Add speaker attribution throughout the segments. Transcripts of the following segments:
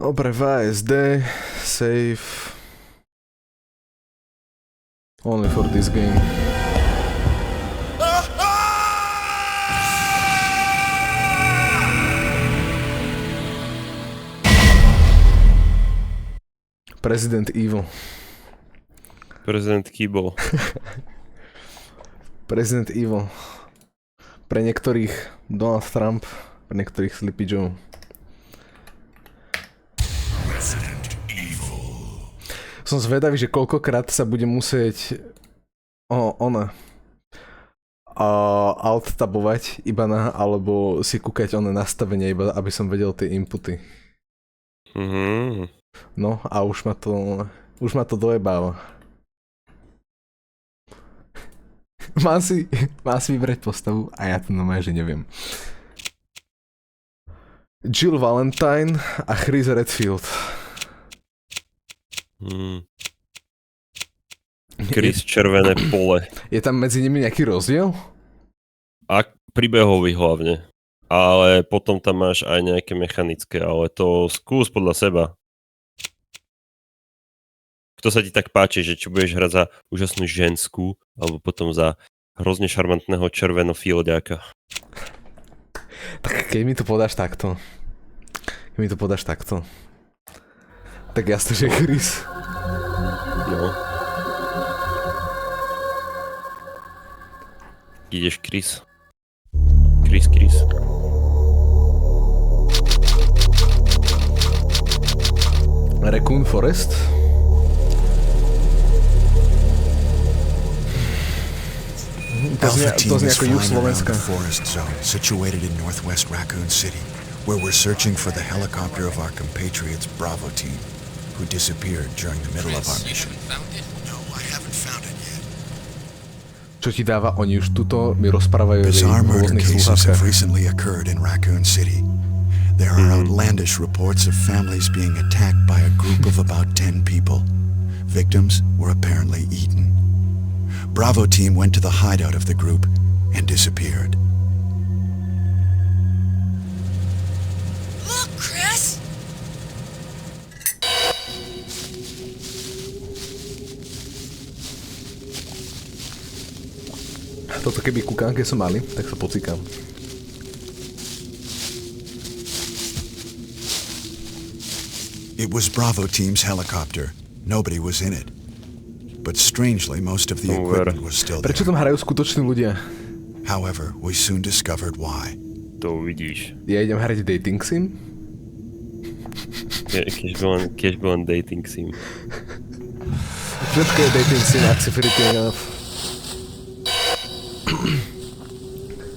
Speaker 1: Dobre, VSD, save. Only for this game. President Evil.
Speaker 2: Prezident Kýbol.
Speaker 1: President Evil. Pre niektorých Donald Trump, pre niektorých Sleepy Joe. Som zvedavý, že koľkokrát sa bude musieť alt-tabovať iba alebo si kúkať nastavenie iba, aby som vedel tie inputy.
Speaker 2: Mhm.
Speaker 1: No a už ma to dojebáva. Mám si vybrať postavu a ja to normálne, že neviem. Jill Valentine a Chris Redfield.
Speaker 2: Chris Červené pole.
Speaker 1: Je tam medzi nimi nejaký rozdiel?
Speaker 2: A príbehový hlavne. Ale potom tam máš aj nejaké mechanické, ale to skús podľa seba. Kto sa ti tak páči, že či budeš hrať za úžasnú ženskú, alebo potom za hrozne šarmantného červeno-fielďáka.
Speaker 1: Tak keď mi to podáš takto. Tak jasne, že Chris.
Speaker 2: No. Ideš Chris. Chris.
Speaker 1: Raccoon Forest.
Speaker 3: Alpha
Speaker 1: To
Speaker 3: team
Speaker 1: znie
Speaker 3: is
Speaker 1: ako juh
Speaker 3: flying around
Speaker 1: Slovenska.
Speaker 3: the forest zone situated in northwest Raccoon City, where we're searching for the helicopter of our compatriots Bravo team, who disappeared during the middle of our mission. No, I haven't found it yet.
Speaker 1: Čo ti dáva, oni už tuto mi rozprávajú
Speaker 3: Bizarre
Speaker 1: v
Speaker 3: murder
Speaker 1: rôznych
Speaker 3: cases
Speaker 1: sluchátkach.
Speaker 3: have recently occurred in Raccoon City. There are outlandish reports of families being attacked by a group of about 10 people. Victims were apparently eaten. Bravo team went to the hideout of the group and disappeared.
Speaker 4: Look, Chris!
Speaker 1: Toto keby kukánke som mali, tak sa pocikám.
Speaker 3: It was Bravo team's helicopter. Nobody was in it. But strangely, most of the equipment was still
Speaker 1: Prečo
Speaker 3: there.
Speaker 1: tam hrajú skutoční ľudia?
Speaker 3: However, we soon discovered why.
Speaker 2: To uvidíš.
Speaker 1: Ja idem hrať dating sim?
Speaker 2: Keď byl len dating sim.
Speaker 1: Všetko je dating sim, ak si freaky enough.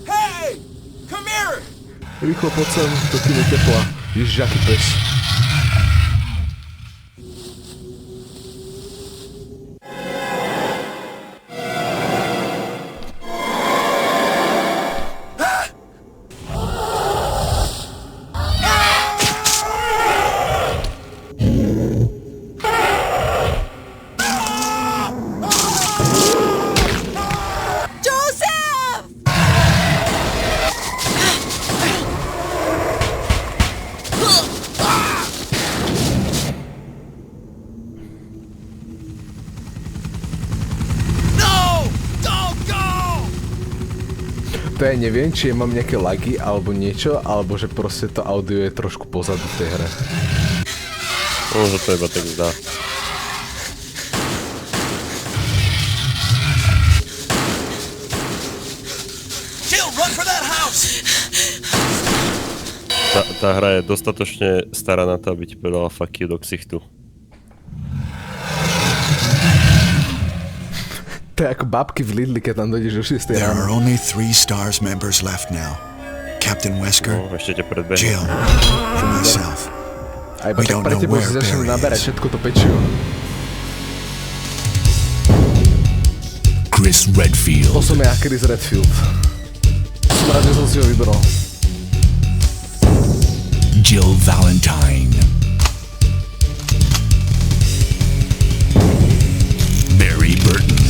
Speaker 4: Hey! Come here!
Speaker 1: Rýchlo poď sem, to kým je tepla. Ježiš, aký pes.
Speaker 4: Joseph! No! Don't go!
Speaker 1: To ja neviem, či ja mám nejaké lagy alebo niečo, alebo že proste to audio je trošku pozadu v tej hre.
Speaker 2: Možno to iba tak zdá.
Speaker 4: Jill, run for that house!
Speaker 2: Tá hra je dostatočne stará na to, aby ti povedala fuck you do ksichtu.
Speaker 1: To je ako babky v Lidli, keď tam dojdeš do 6.
Speaker 3: There are
Speaker 1: ráno.
Speaker 3: only 3 STARS members left now. Captain Wesker,
Speaker 2: No, ešte ťa predbehne.
Speaker 3: Jill, and myself.
Speaker 1: A iba
Speaker 3: We
Speaker 1: tak
Speaker 3: don't
Speaker 1: pre
Speaker 3: know
Speaker 1: tebou
Speaker 3: where
Speaker 1: si začneme
Speaker 3: Barry
Speaker 1: naberať
Speaker 3: is.
Speaker 1: všetko to pečio.
Speaker 5: Chris Redfield.
Speaker 1: To som ja, Chris Redfield. Som rád, že som si ho vybral.
Speaker 5: Jill Valentine. Barry Burton.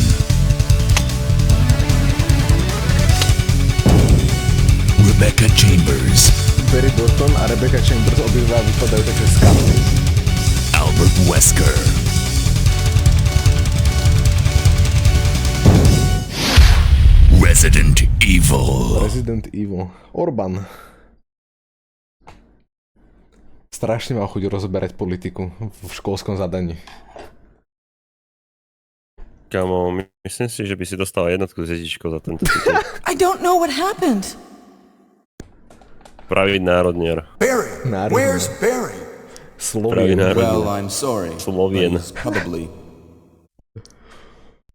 Speaker 5: Rebecca Chambers.
Speaker 1: Mary Burton a Rebecca Chambers obidva vypadajú také z karty.
Speaker 5: Albert Wesker. Resident Evil.
Speaker 1: Resident Evil. Orbán. Strašne mal chuť rozoberať politiku v školskom zadaní.
Speaker 2: Kamo, myslím si, že by si dostal jednotku z Ježičko za tento titul.
Speaker 6: I don't know what happened.
Speaker 2: Pravý národniar.
Speaker 3: Barry!
Speaker 1: Národne.
Speaker 3: Where's Barry?
Speaker 2: Pravý
Speaker 1: Slovien.
Speaker 7: Well,
Speaker 2: národniar.
Speaker 7: I'm sorry.
Speaker 2: Slovien.
Speaker 7: but he's probably.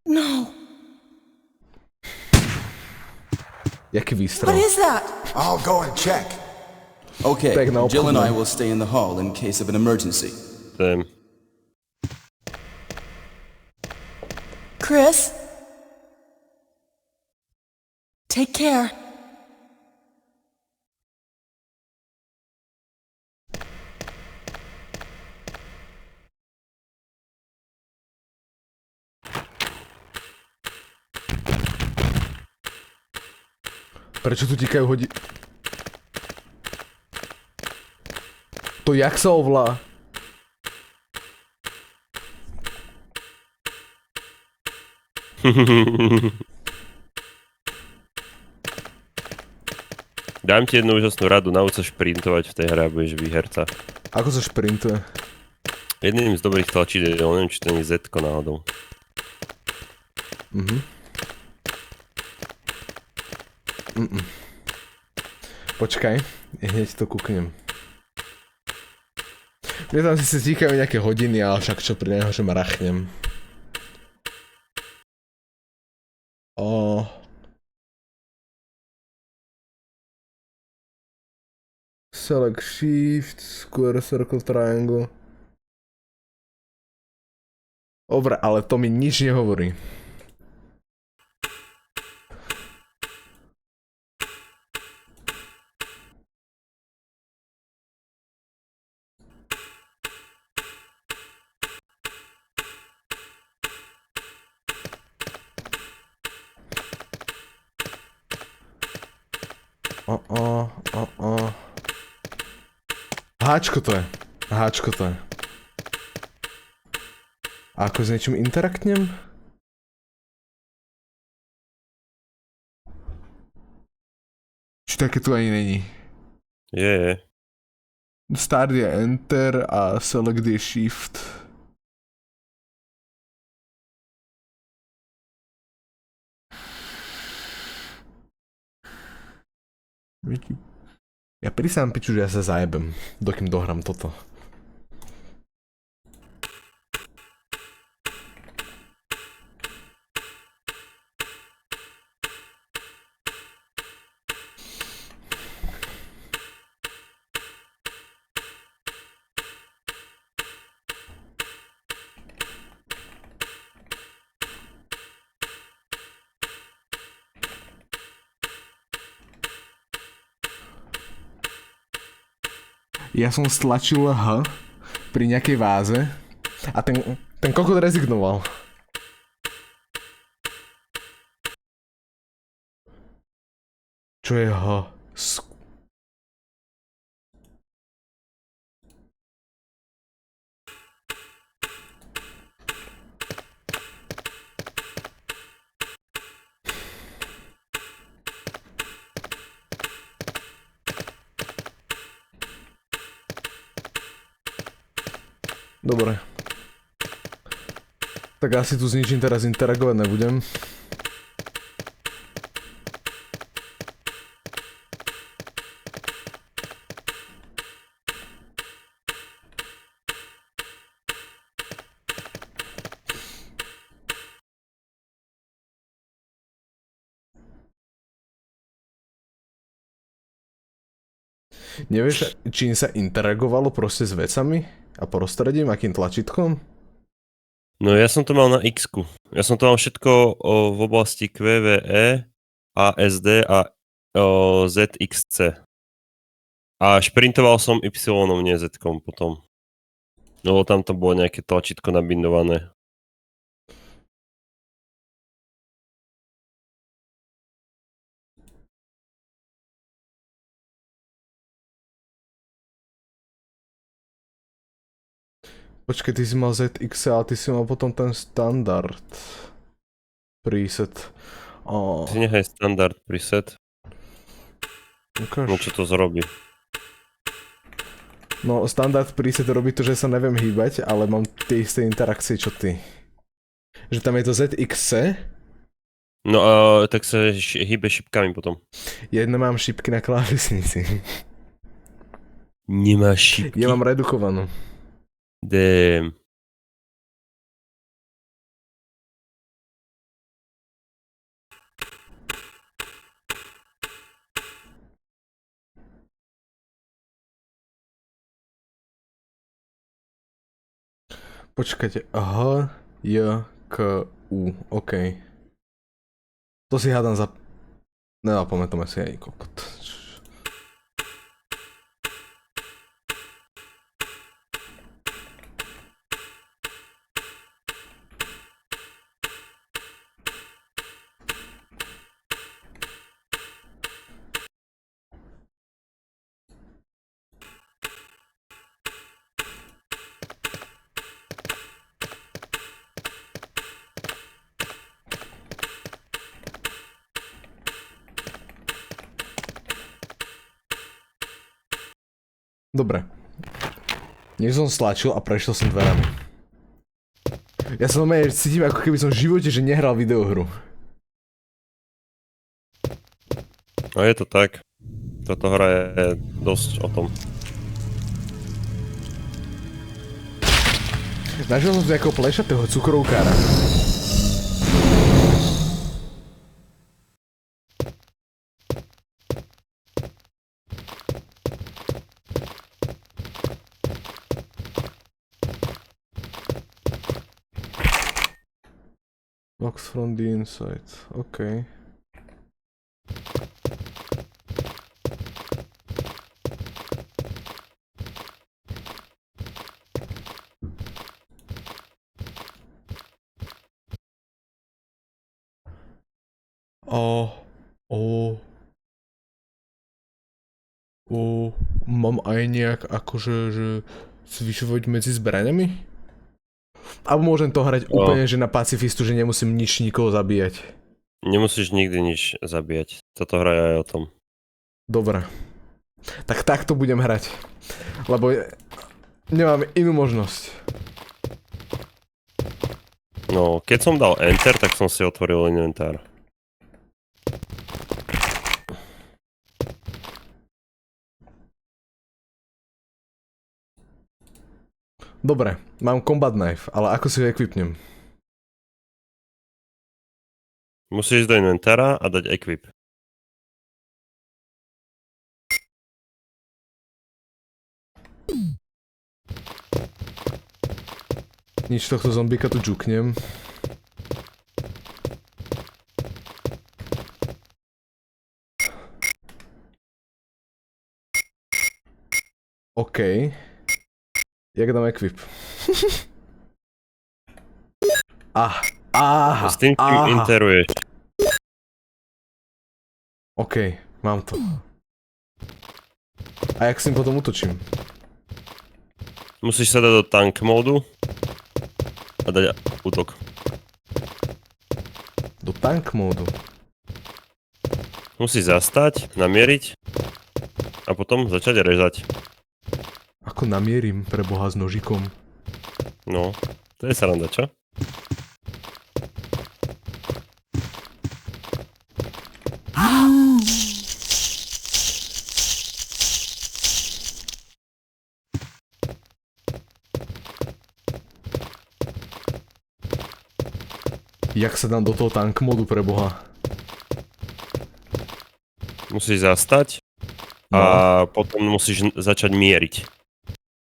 Speaker 6: No.
Speaker 1: Jaký
Speaker 6: What
Speaker 1: výstrel.
Speaker 6: is that?
Speaker 3: I'll go and check.
Speaker 7: Okay,
Speaker 1: Tak na
Speaker 7: Jill and I
Speaker 1: obchodnom.
Speaker 7: will stay in the hall in case of an emergency.
Speaker 2: Tém.
Speaker 6: Chris? Take care.
Speaker 1: Prečo tu tikajú To jak sa ovlá?
Speaker 2: Dám ti jednu úžasnú radu, nauč sa šprintovať v tej hre a budeš výherca.
Speaker 1: Ako sa šprintuje?
Speaker 2: Jedným z dobrých tlačidel, neviem, či to nie je Z-ko náhodou.
Speaker 1: Počkaj, hneď to kúknem. Mne tam si týkajú nejaké hodiny, ale však čo pri neho, že ma rachnem. O. Select Shift, Square, Circle, Triangle. Dobre, ale to mi nič nehovorí. Háčko to je. Háčko to je. A ako s niečím interaktnem? Či také tu ani není.
Speaker 2: Je.
Speaker 1: Start je Enter a Select je Shift. Ja prisám piču, že ja sa zajebem, dokým dohrám toto. Ja som stlačil H pri nejakej váze a ten kokot rezignoval. Čo je H? Dobre. Tak asi tu s ničím teraz interagovať nebudem. Nevieš, čím sa interagovalo proste s vecami a prostredím, akým tlačítkom?
Speaker 2: No ja som to mal na X-ku. Ja som to mal všetko v oblasti QVE, ASD a ZXC. A šprintoval som Y, nie Z-kom potom. No tam to bolo nejaké tlačítko nabindované.
Speaker 1: Počkej, ty si mal ZX, ale ty si mal potom ten standard preset.
Speaker 2: Si nechaj standard preset.
Speaker 1: Ukáž.
Speaker 2: No čo to zrobí?
Speaker 1: No, standard preset robí to, že sa neviem hýbať, ale mám tie isté interakcie, čo ty. Že tam je to ZXC,
Speaker 2: No a tak sa hýbe šipkami potom.
Speaker 1: ja nemám šipky na klávesnici.
Speaker 2: Nemáš šipky?
Speaker 1: Ja mám redukovanú.
Speaker 2: Damn.
Speaker 1: Počkajte, H, J, K, U, OK. To si hádam za... Nezapamätáme si aj kokot. Dobre. Nech som stlačil a prešiel som dverami. Ja sa normálne cítim, ako keby som v živote, že nehral videohru.
Speaker 2: No je to tak. Táto hra je dosť o tom.
Speaker 1: Našiel som si nejakého plešatého cukrovkára. Box from the inside, OK. Mám aj nejak akože, že zvyšovať medzi zbraňami? Alebo môžem to hrať úplne, že na pacifistu, že nemusím nič nikoho zabíjať?
Speaker 2: Nemusíš nikdy nič zabíjať. Táto hra je aj o tom.
Speaker 1: Dobre. Tak takto budem hrať. Lebo nemám inú možnosť.
Speaker 2: No, keď som dal Enter, tak som si otvoril inventár.
Speaker 1: Dobre, mám combat knife, ale ako si ho equipnem?
Speaker 2: Musíš ísť do inventára a dať equip.
Speaker 1: Nič, tohto zombíka tu džuknem. OK. Jak dám equip? Aha,
Speaker 2: S tým interuješ.
Speaker 1: OK, mám to. A jak s tým potom útočím?
Speaker 2: Musíš sa dať do tank módu a dať útok.
Speaker 1: Do tank módu.
Speaker 2: Musíš zastať, namieriť a potom začať rezať.
Speaker 1: Ako namierim pre boha s nožikom?
Speaker 2: No, to je sranda, čo?
Speaker 1: Jak sa dám do toho tank modu pre boha?
Speaker 2: Musíš zastať a potom musíš začať mieriť.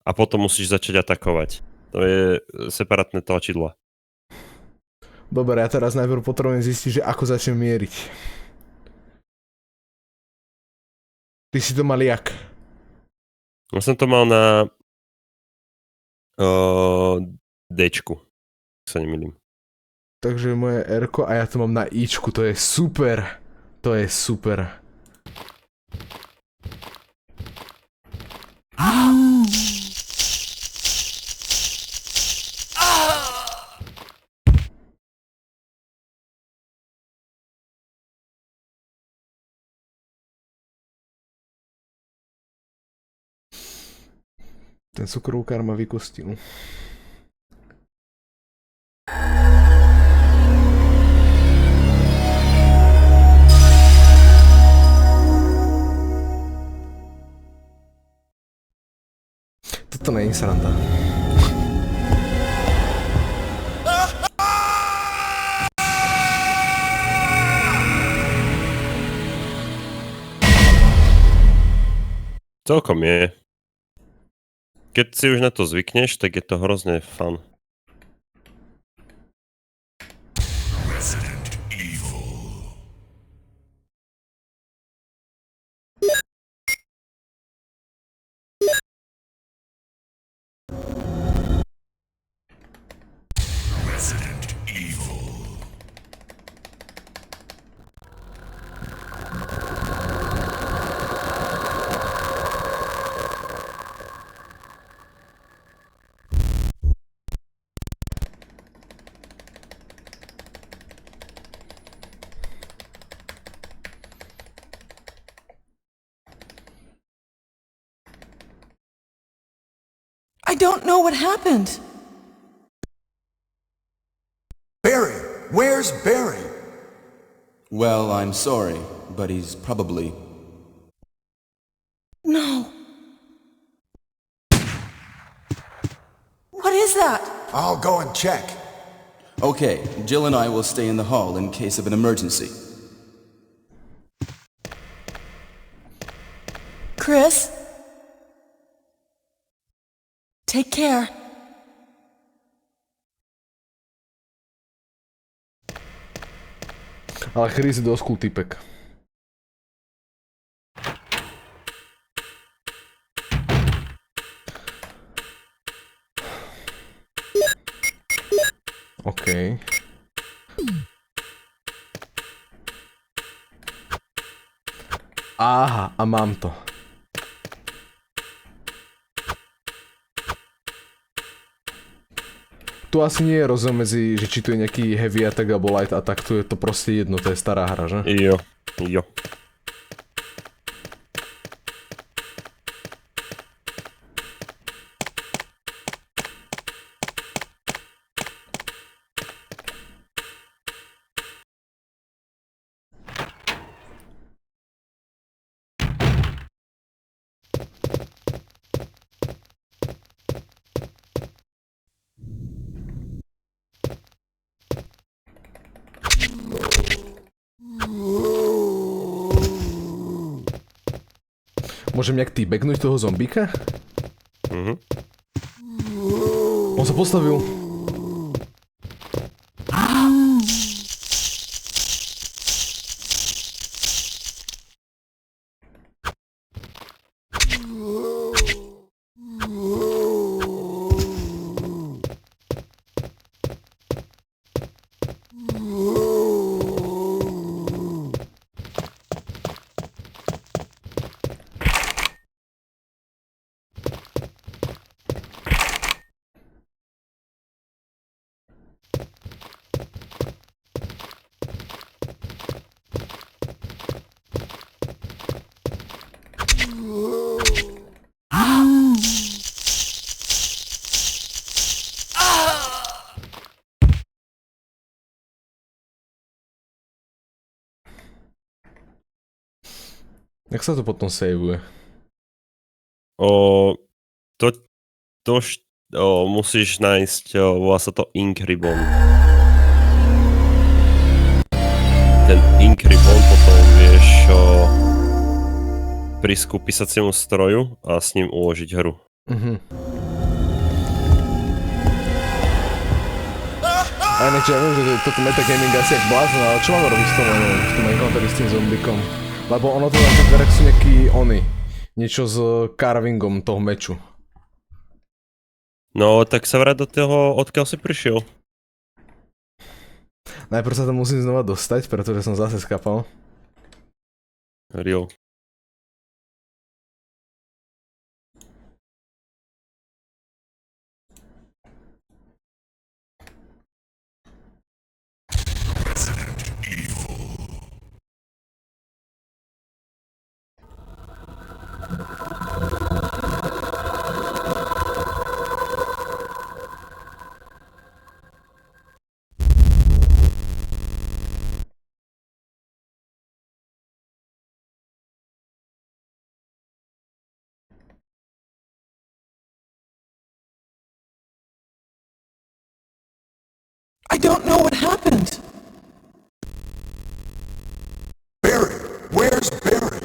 Speaker 2: A potom musíš začať atakovať. To je separátne tlačidlo.
Speaker 1: Dobre, ja teraz najprv potrebujem zistiť, že ako začnem mieriť. Ty si to mal jak?
Speaker 2: Ja som to mal na Dčku, ak sa nemýlim.
Speaker 1: Takže moje R-ko a ja to mám na Ičku, to je super. To je super. Ten cukrovkár ma vykostil. Toto není sranda.
Speaker 2: Celkom je. Keď si už na to zvykneš, tak je to hrozne fun.
Speaker 5: Resident Evil. Resident Evil.
Speaker 6: I don't know what happened.
Speaker 3: Barry! Where's Barry?
Speaker 7: Well, I'm sorry, but he's probably...
Speaker 6: No. What is that?
Speaker 3: I'll go and check.
Speaker 7: Okay, Jill and I will stay in the hall in case of an emergency.
Speaker 6: Chris? Take care.
Speaker 1: Ale Chris je dosť cool typek. OK. Aha, a mám to. Tu asi nie je rozdiel medzi, že či tu je nejaký heavy attack alebo light attack, tu je to proste jedno, to je stará hra, že?
Speaker 2: Jo.
Speaker 1: Môžem nejak týbegnúť toho zombíka?
Speaker 2: Mhm.
Speaker 1: On sa postavil. Jak sa to potom saveuje?
Speaker 2: Musíš nájsť, volá sa to Ink Ribbon. Ten Ink Ribbon potom vieš prísť ku písaciemu stroju a s ním uložiť hru.
Speaker 1: A ináč ja viem, že toto metagaming asi jak blázon, ale čo mám robiť v tom encounteri s tým zombikom? Lebo ono to na tých dverách sú nejaký niečo s carvingom toho meču.
Speaker 2: No, tak sa vráť do toho, odkiaľ si prišiel.
Speaker 1: Najprv sa tam musím znova dostať, pretože som zase skapal.
Speaker 2: Real.
Speaker 6: don't know what happened.
Speaker 3: Barry! Where's Barry?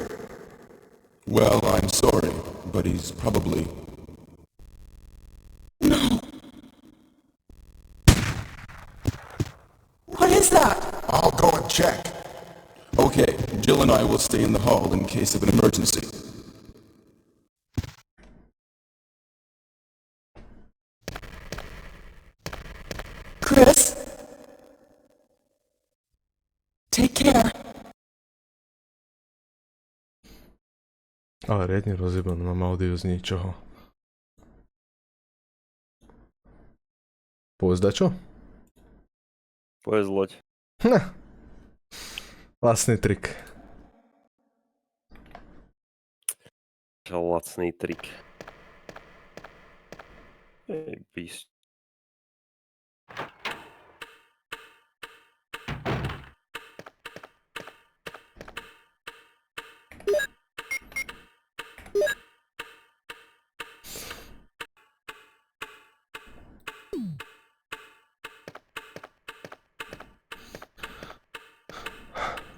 Speaker 7: Well, I'm sorry, but he's probably...
Speaker 6: What is that?
Speaker 3: I'll go and check.
Speaker 7: Okay, Jill and I will stay in the hall in case of an emergency.
Speaker 6: Chris? Take care.
Speaker 1: Ale riadne rozjebané, mám audio z ničoho. Povedz dačo?
Speaker 2: Povedz loď.
Speaker 1: Vlastný trik.
Speaker 2: Lacný trik. Ej, beast.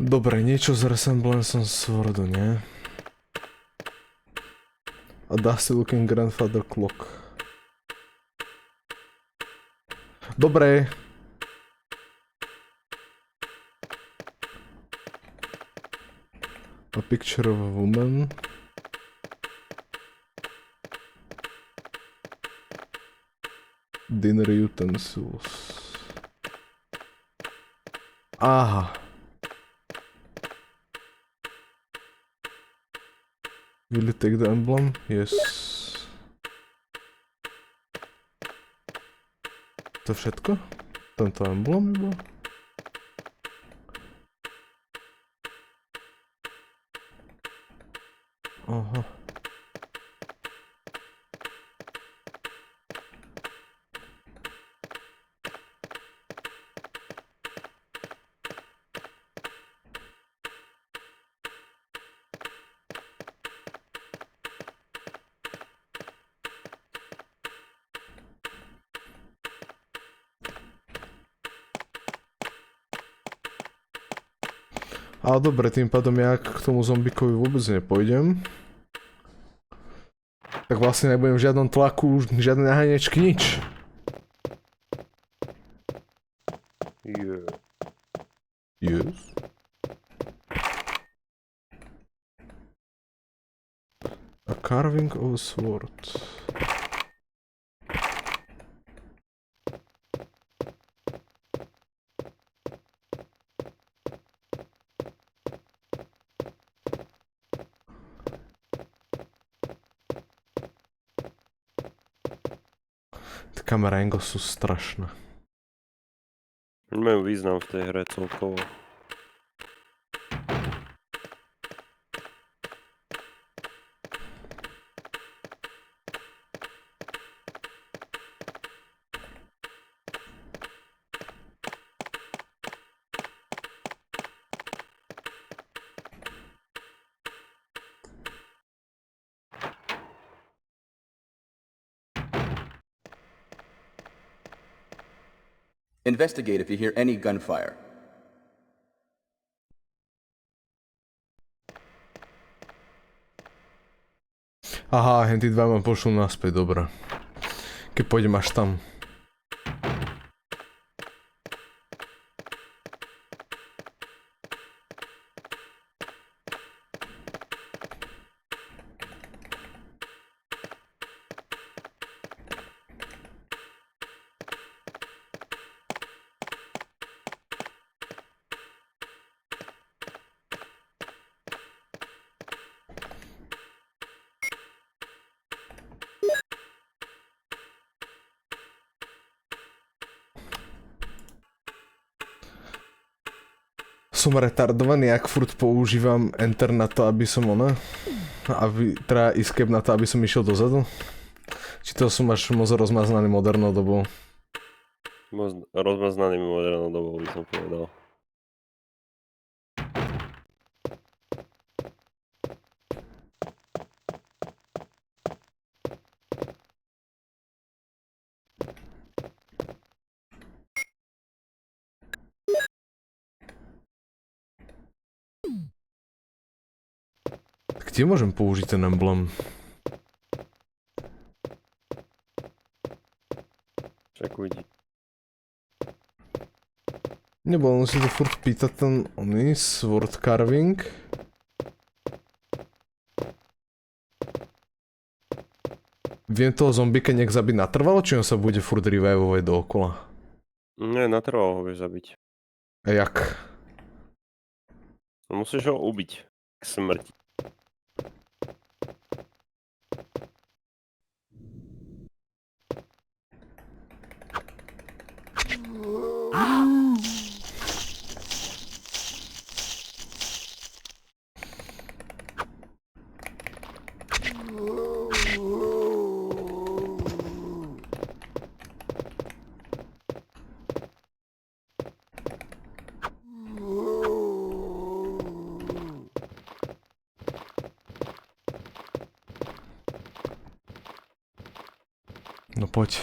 Speaker 1: Dobre, niečo s Resemblancom Swordu, nie? A Dusty Looking Grandfather Clock. Dobre. A Picture of a Woman. Dinner Utensils. Aha. Will you take the emblem? Yes. To je všetko? Tento emblem iba? Aha. Ale dobre, tým pádom ja k tomu zombikovi vôbec nepôjdem. Tak vlastne nebudem v žiadnom tlaku, žiadne naháňačky, nič.
Speaker 2: Yeah.
Speaker 1: Yes. A carving of a sword. Kamerango sú strašné.
Speaker 2: Majú význam v tej hre celkovo.
Speaker 7: Investigate if you hear any gunfire.
Speaker 1: Aha, hen tí dva ma pošlú naspäť, dobré. Keď pôjdem až tam. Som retardovaný, ak furt používam Enter na to, aby som teda Escape na to, aby som išiel dozadu? Či to som až moc rozmaznaný modernou dobou?
Speaker 2: Rozmaznaný modernou dobou by som povedal.
Speaker 1: Kde môžem použiť ten emblem?
Speaker 2: Však uvidí.
Speaker 1: Nebol, on si to furt pýta ten oný sword carving. Viem toho zombika nejak zabiť natrvalo, či on sa bude furt revivovať dookola?
Speaker 2: Nie, natrvalo ho vieš zabiť.
Speaker 1: A jak?
Speaker 2: No musíš ho ubiť k smrti.
Speaker 1: No poď.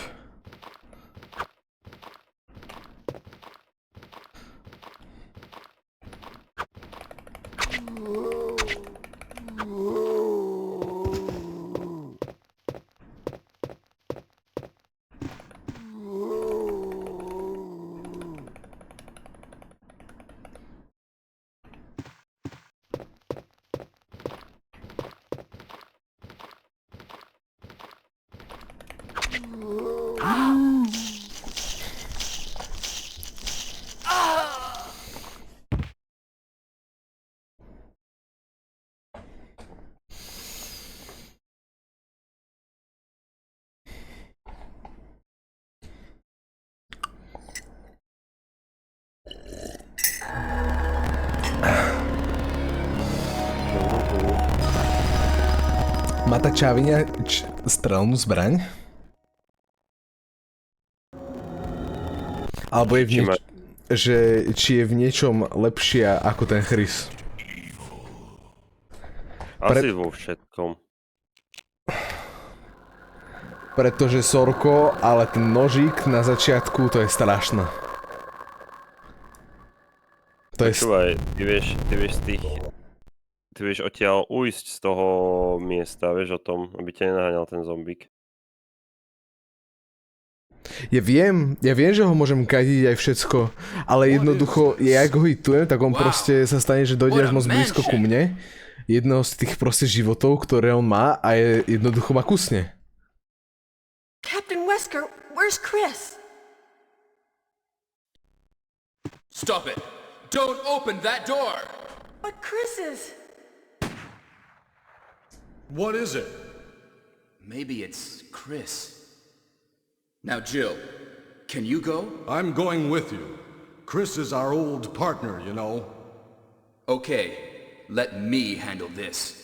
Speaker 1: Má tá čaviňa strelnú zbraň? Alebo je v či je v niečom lepšia ako ten Chris?
Speaker 2: Asi vo všetkom.
Speaker 1: Pretože Sorko, ale ten nožík na začiatku, to je strašné. To je...
Speaker 2: Počúvaj, ty vieš z tých... Ty vieš odtiaľ ujsť z toho miesta, vieš o tom, aby ťa nenaháňal ten zombík.
Speaker 1: Ja viem, že ho môžem kadiť aj všetko, ale jednoducho, ja ak ho hitujem, tak on proste sa stane, že dojde až moc blízko ku mne. Jedného z tých proste životov, ktoré on má a jednoducho ma kusne.
Speaker 6: Captain Wesker, where's Chris?
Speaker 4: Stop it! Don't open that door!
Speaker 6: But Chris is...
Speaker 8: What is it?
Speaker 7: Maybe it's Chris. Now, Jill, can you go?
Speaker 8: I'm going with you. Chris is our old partner, you know.
Speaker 7: Okay, let me handle this.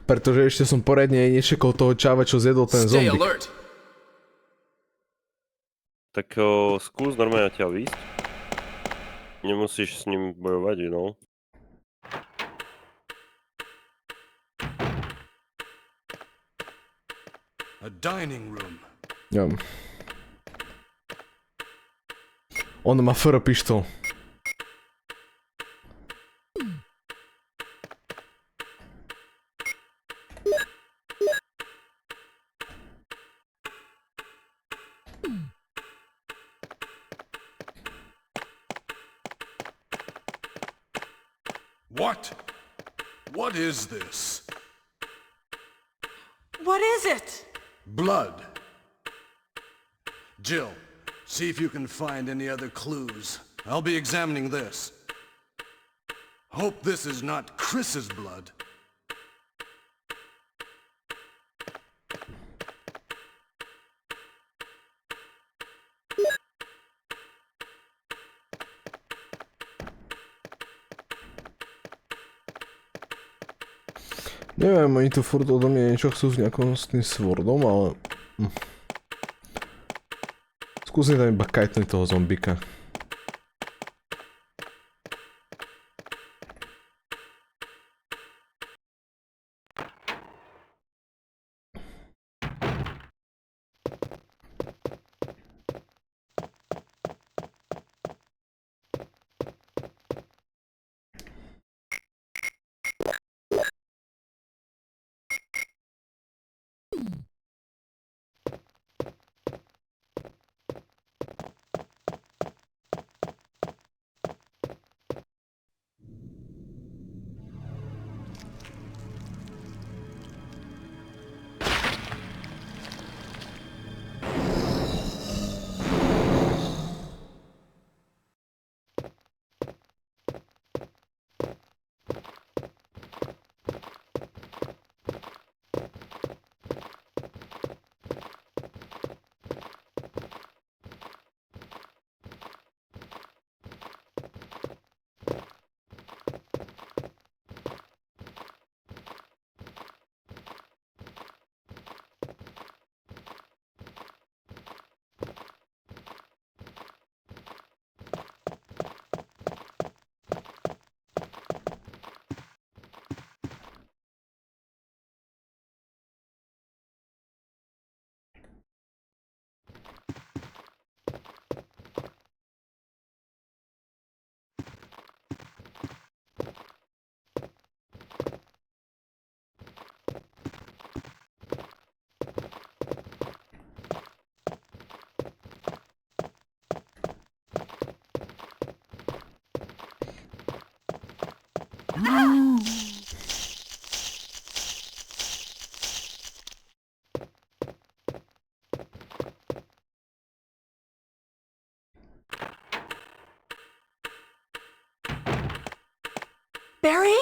Speaker 1: Pretože ešte som poriadne nečekol toho čáva, čo zjedol ten
Speaker 7: Stay
Speaker 1: zombie.
Speaker 7: alert.
Speaker 2: Tak skús normálne odtiaľ výjsť. Nemusíš s ním bojovať, you know.
Speaker 8: A dining room.
Speaker 1: Ja. On má FR pištol.
Speaker 8: What? What is this?
Speaker 6: What is it?
Speaker 8: Blood. Jill, see if you can find any other clues. I'll be examining this. Hope this is not Chris's blood.
Speaker 1: Neviem, oni tu furt odo mňa niečo chcú s nejakým s tým swordom, ale... Skúsim tam iba kajtnúť toho zombika.
Speaker 6: Barry?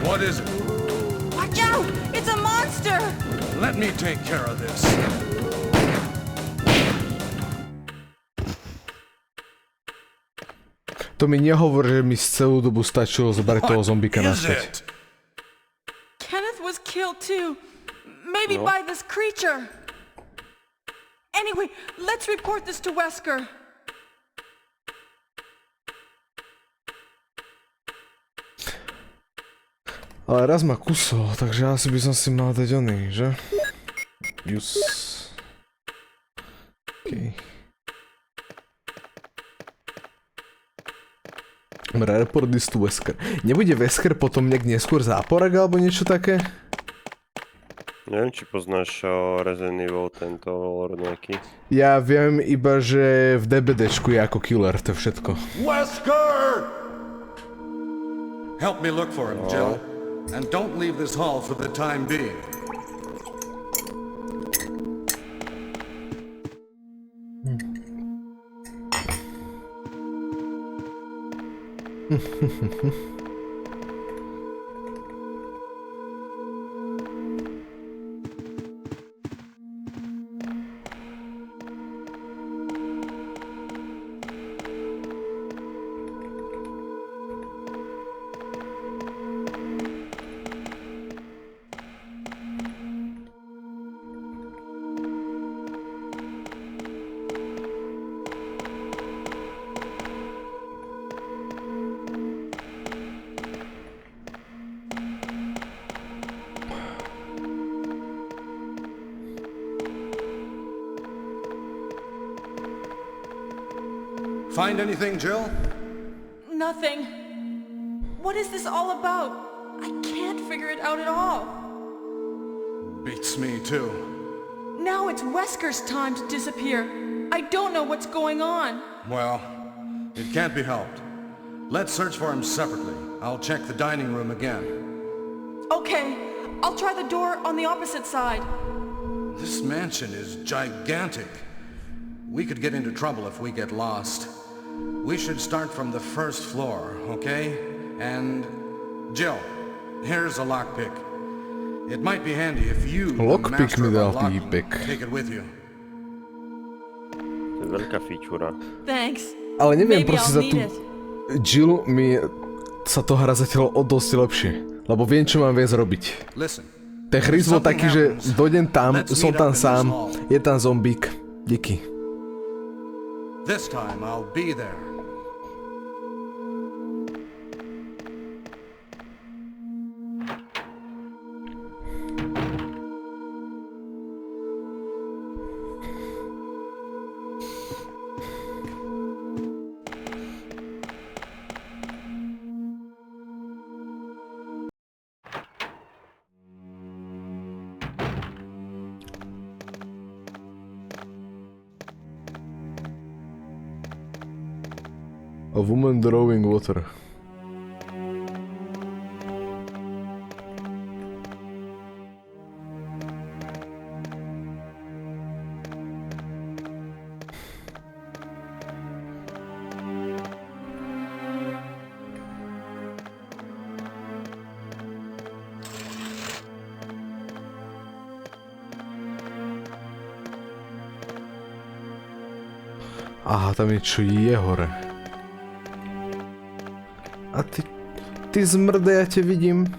Speaker 8: What is it?
Speaker 6: Watch out! It's a monster!
Speaker 8: Let me take care of this.
Speaker 1: To mi nehovor, že mi z celú dobu stačilo zobrať toho zombika
Speaker 8: What is
Speaker 1: naspäť.
Speaker 8: it?
Speaker 6: Kenneth was killed too. Maybe by this creature. Anyway, let's report this to Wesker.
Speaker 1: Ale raz ma kusol, takže asi by som si mal dať oný, že? Use. OK. Report is to Wesker. Nebude Wesker potom nejak neskôr záporak alebo niečo také?
Speaker 2: Neviem, či poznáš Resident Evil, tento lore nejaký.
Speaker 1: Ja viem iba, že v DBDčku je ako killer, to je všetko.
Speaker 8: Wesker! Help me look for him, Jill. And don't leave this hall for the time being. Find anything, Jill?
Speaker 6: Nothing. What is this all about? I can't figure it out at all.
Speaker 8: Beats me, too.
Speaker 6: Now it's Wesker's time to disappear. I don't know what's going on.
Speaker 8: Well, it can't be helped. Let's search for him separately. I'll check the dining room again.
Speaker 6: Okay, I'll try the door on the opposite side.
Speaker 8: This mansion is gigantic. We could get into trouble if we get lost. We should start from the first floor, okay? And Jill, here's a lockpick. It might be handy if you, the
Speaker 1: Lockpick
Speaker 8: master
Speaker 1: mi
Speaker 8: of
Speaker 1: dal
Speaker 8: unlocking,
Speaker 1: týpek.
Speaker 8: take it with you.
Speaker 2: To je veľká fičúra.
Speaker 6: Thanks.
Speaker 1: Ale neviem,
Speaker 6: Maybe
Speaker 1: proste
Speaker 6: I'll
Speaker 1: za
Speaker 6: need
Speaker 1: tú
Speaker 6: it.
Speaker 1: Jill mi sa to hra zatiaľ o dosť lepšie. Lebo viem, čo mám viac robiť.
Speaker 8: Listen.
Speaker 1: Ten chryz bol taký, že dojdem tam, som tam sám, je tam zombík. Díky.
Speaker 8: This time I'll be there.
Speaker 1: A woman drawing water. Aha, tam niečo je hore. A ty zmrde, ja te vidím.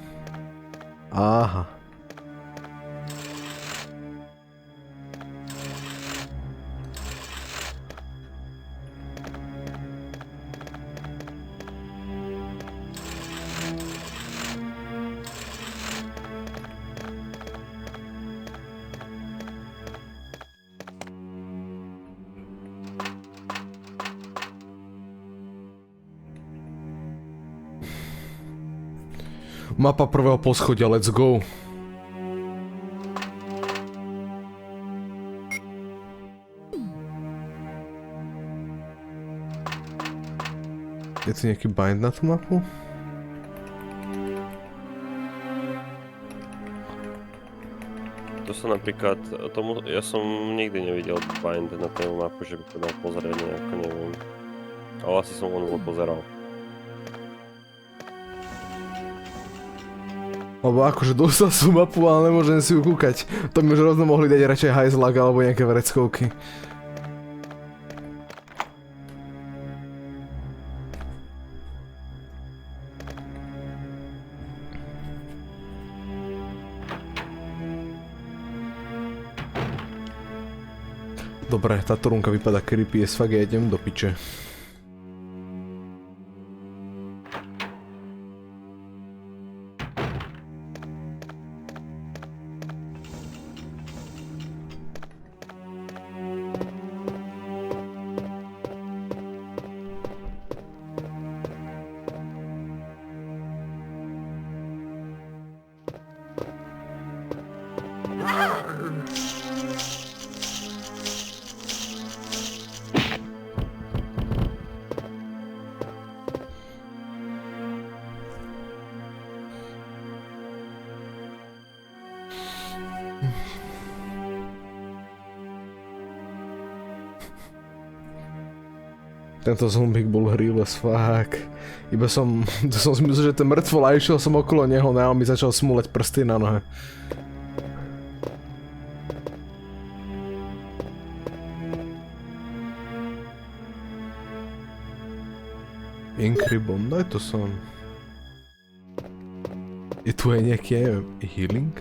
Speaker 1: Aha. Mapa prvého poschodia, let's go. Je tu nejaký bind na tú mapu?
Speaker 2: To sa napríklad, ja som nikdy nevidel bind na tému mapu, že by to dal pozrieť nejako, neviem. Ale asi som on pozeral.
Speaker 1: Lebo akože dostal som mapu, ale nemôžem si ju kúkať. To mi už rovno mohli dať radšej hajzlak alebo nejaké vreckovky. Dobre, táto runka vypadá creepy, je fakt, ja idem do piče. Tento zombík bol real as fuck. Iba som si myslel, že ten mŕtvol a išiel som okolo neho, no a on mi začal smúleť prsty na nohe. Inkribom, daj to som. Je tu aj nejaký healing?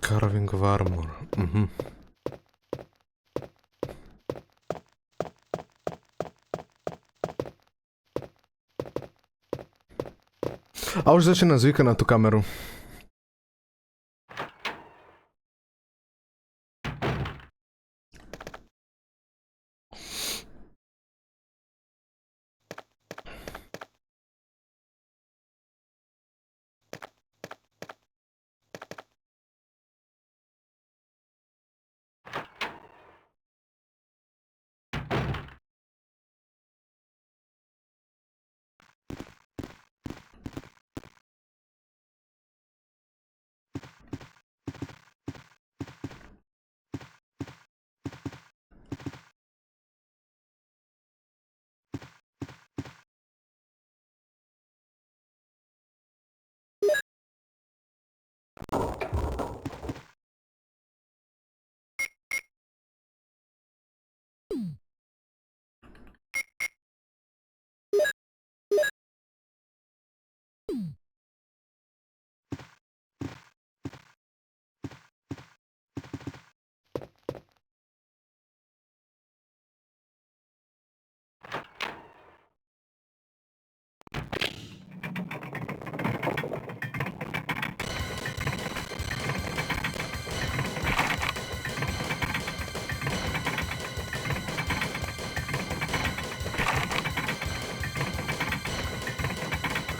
Speaker 1: Carving of armor. A už začínam zvykať na tú kameru.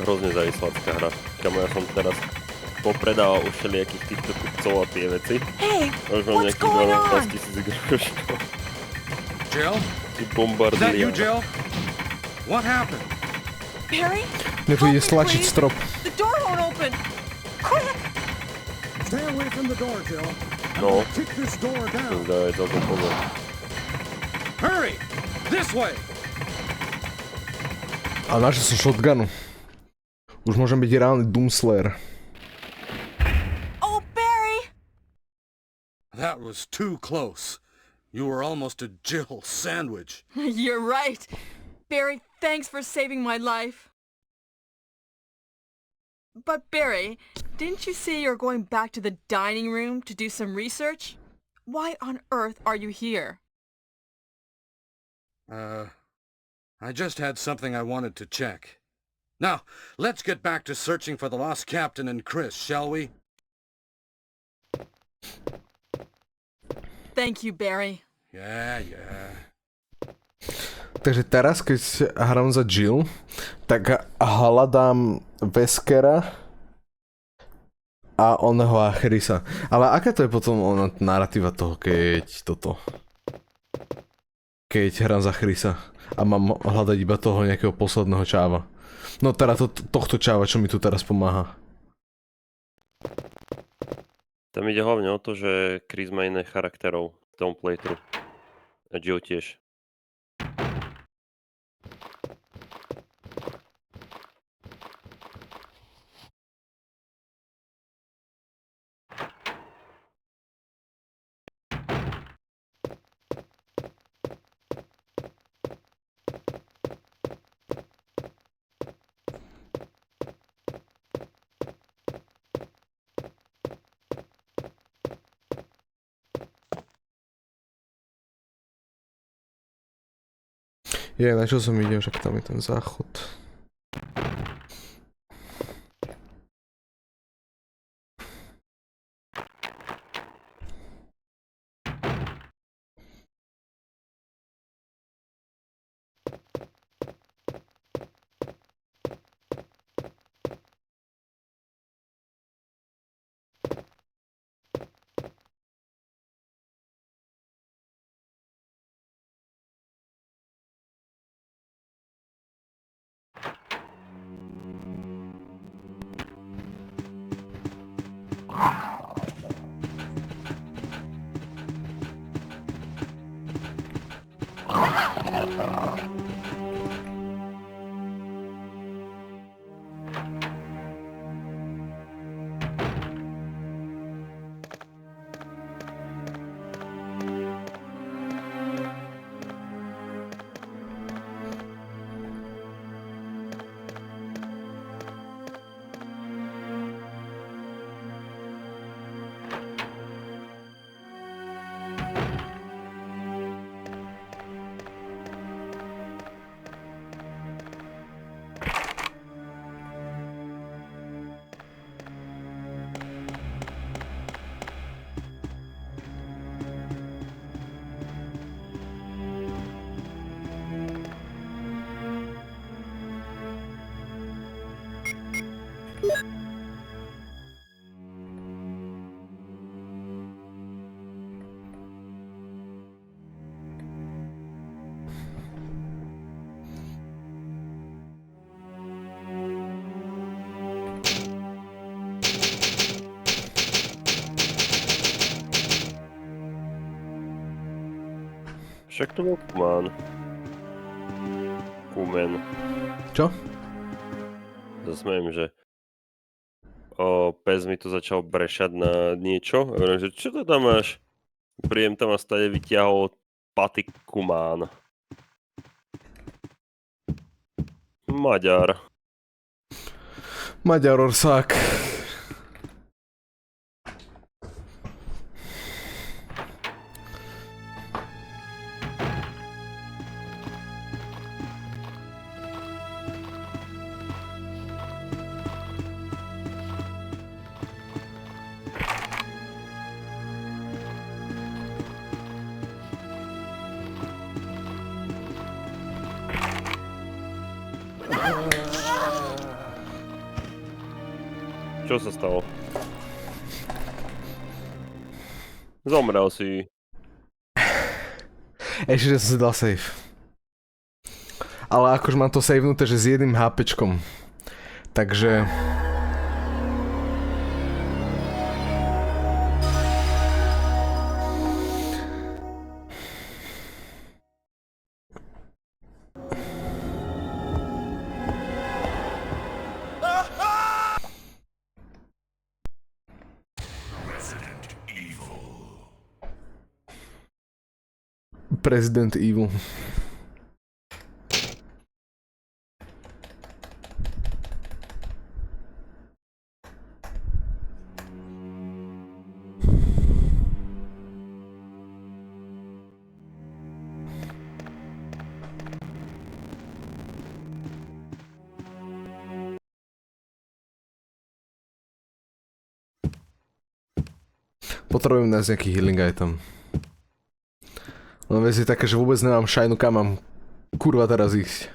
Speaker 2: hrozne závislácká hra. Kamo, ja som teraz popredával už všelijakých týchto kupcov a tie veci.
Speaker 6: Hey,
Speaker 2: A už mám
Speaker 6: what's
Speaker 2: nejakých
Speaker 6: going on?
Speaker 2: 12 000 groškov.
Speaker 8: Jill?
Speaker 2: Ty
Speaker 8: Is that you,
Speaker 2: bombardlia.
Speaker 8: Jill? What happened?
Speaker 6: Barry?
Speaker 1: Mne tu ide
Speaker 6: Help me,
Speaker 1: stlačiť
Speaker 6: please.
Speaker 1: strop.
Speaker 6: The door won't open. Quick!
Speaker 3: Stay away from the door, Jill.
Speaker 2: No,
Speaker 3: Kick this door down.
Speaker 2: daj celkom pozor.
Speaker 8: Hurry! This way!
Speaker 1: A našiel som shotgunu. Už môžem byť reálny Doomslayer.
Speaker 6: Oh, Barry!
Speaker 8: That was too close. You were almost a Jill sandwich.
Speaker 6: You're right. Barry, thanks for saving my life. But Barry, didn't you say you're going back to the dining room to do some research? Why on earth are you here?
Speaker 8: I just had something I wanted to check. Now, let's get back to searching for the lost captain and Chris, shall we?
Speaker 6: Thank you, Barry.
Speaker 8: Yeah.
Speaker 1: Takže teraz, keď hrám za Jill, tak hľadám Veskera a oného a Chrisa. Ale aká to je potom ona narratíva toho, keď hrám za Chrisa a mám hľadať iba toho nejakého posledného čáva. No teda tohto čáva, čo mi tu teraz pomáha.
Speaker 2: Tam ide hlavne o to, že Chris má iné charakterov v tom playthrough. A Jill tiež.
Speaker 1: Na čo som videl, že tam je ten záchod.
Speaker 2: Však to bol Kumen.
Speaker 1: Čo?
Speaker 2: Zasmejem, že pes mi tu začal brešať na niečo. A hovorím, že čo to tam máš? Príjem tam a stade vyťahol patyk Kumán. Maďar.
Speaker 1: Maďar Orsák.
Speaker 2: Čo sa stalo? Zomrel si.
Speaker 1: Ešte, že som si dal save. Ale akože mám to savenuté, že s jedným HPčkom. Takže... President Evil. Potrebujem nájsť nejaký healing item. No vec je také, že vôbec nemám šajnu, kam mám kurva teraz ísť.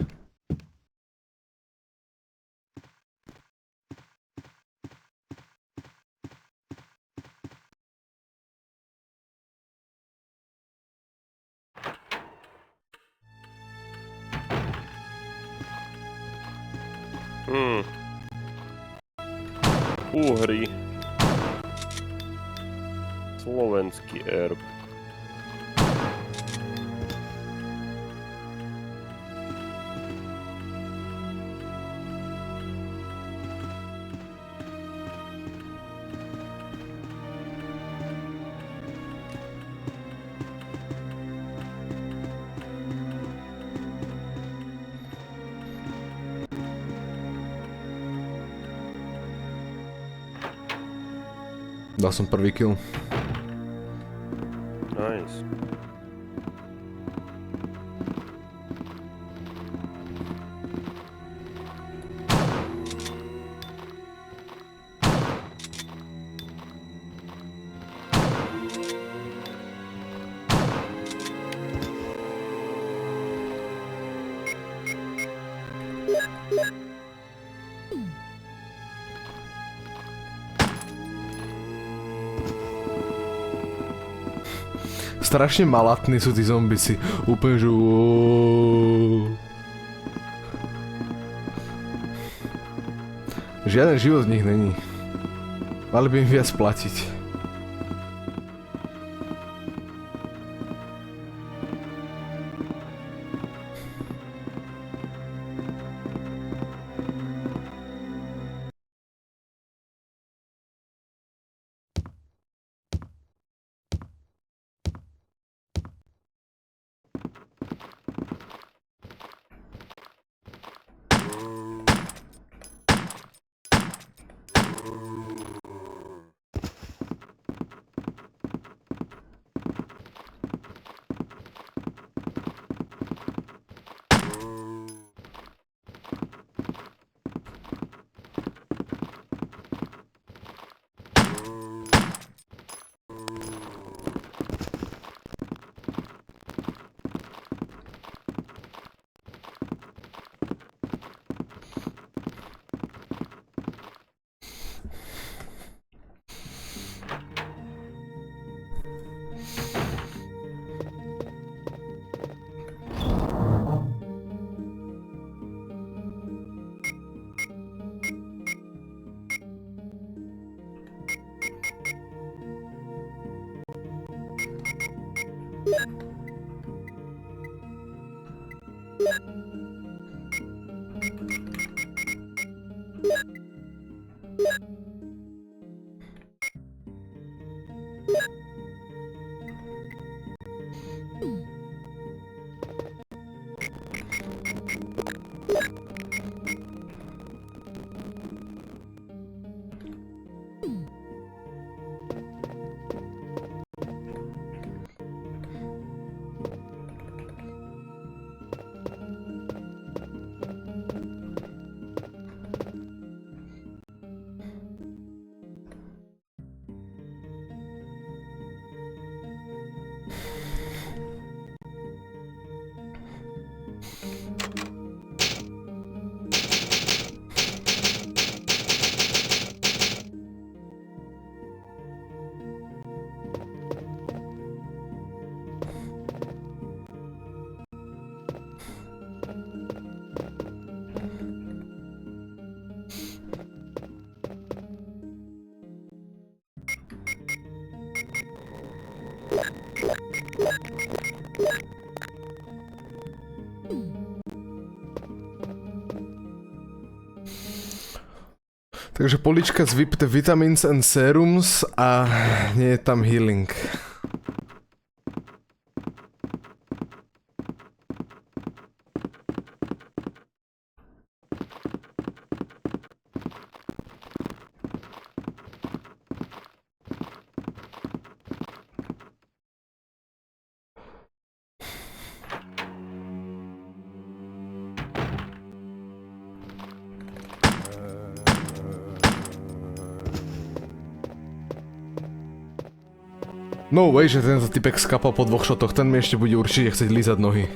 Speaker 2: Úhry. Slovenský erb.
Speaker 1: Dal som prvý kill.
Speaker 2: Nice.
Speaker 1: Strašne malatní sú tí zombici. Úplne, že... Žiaden život z nich není. Mali by im viac platiť. Takže polička z Whipped Vitamins and Serums a nie je tam healing. No way, že tento typek skapal po 2 šotoch, ten mi ešte bude určite chcieť lízať nohy.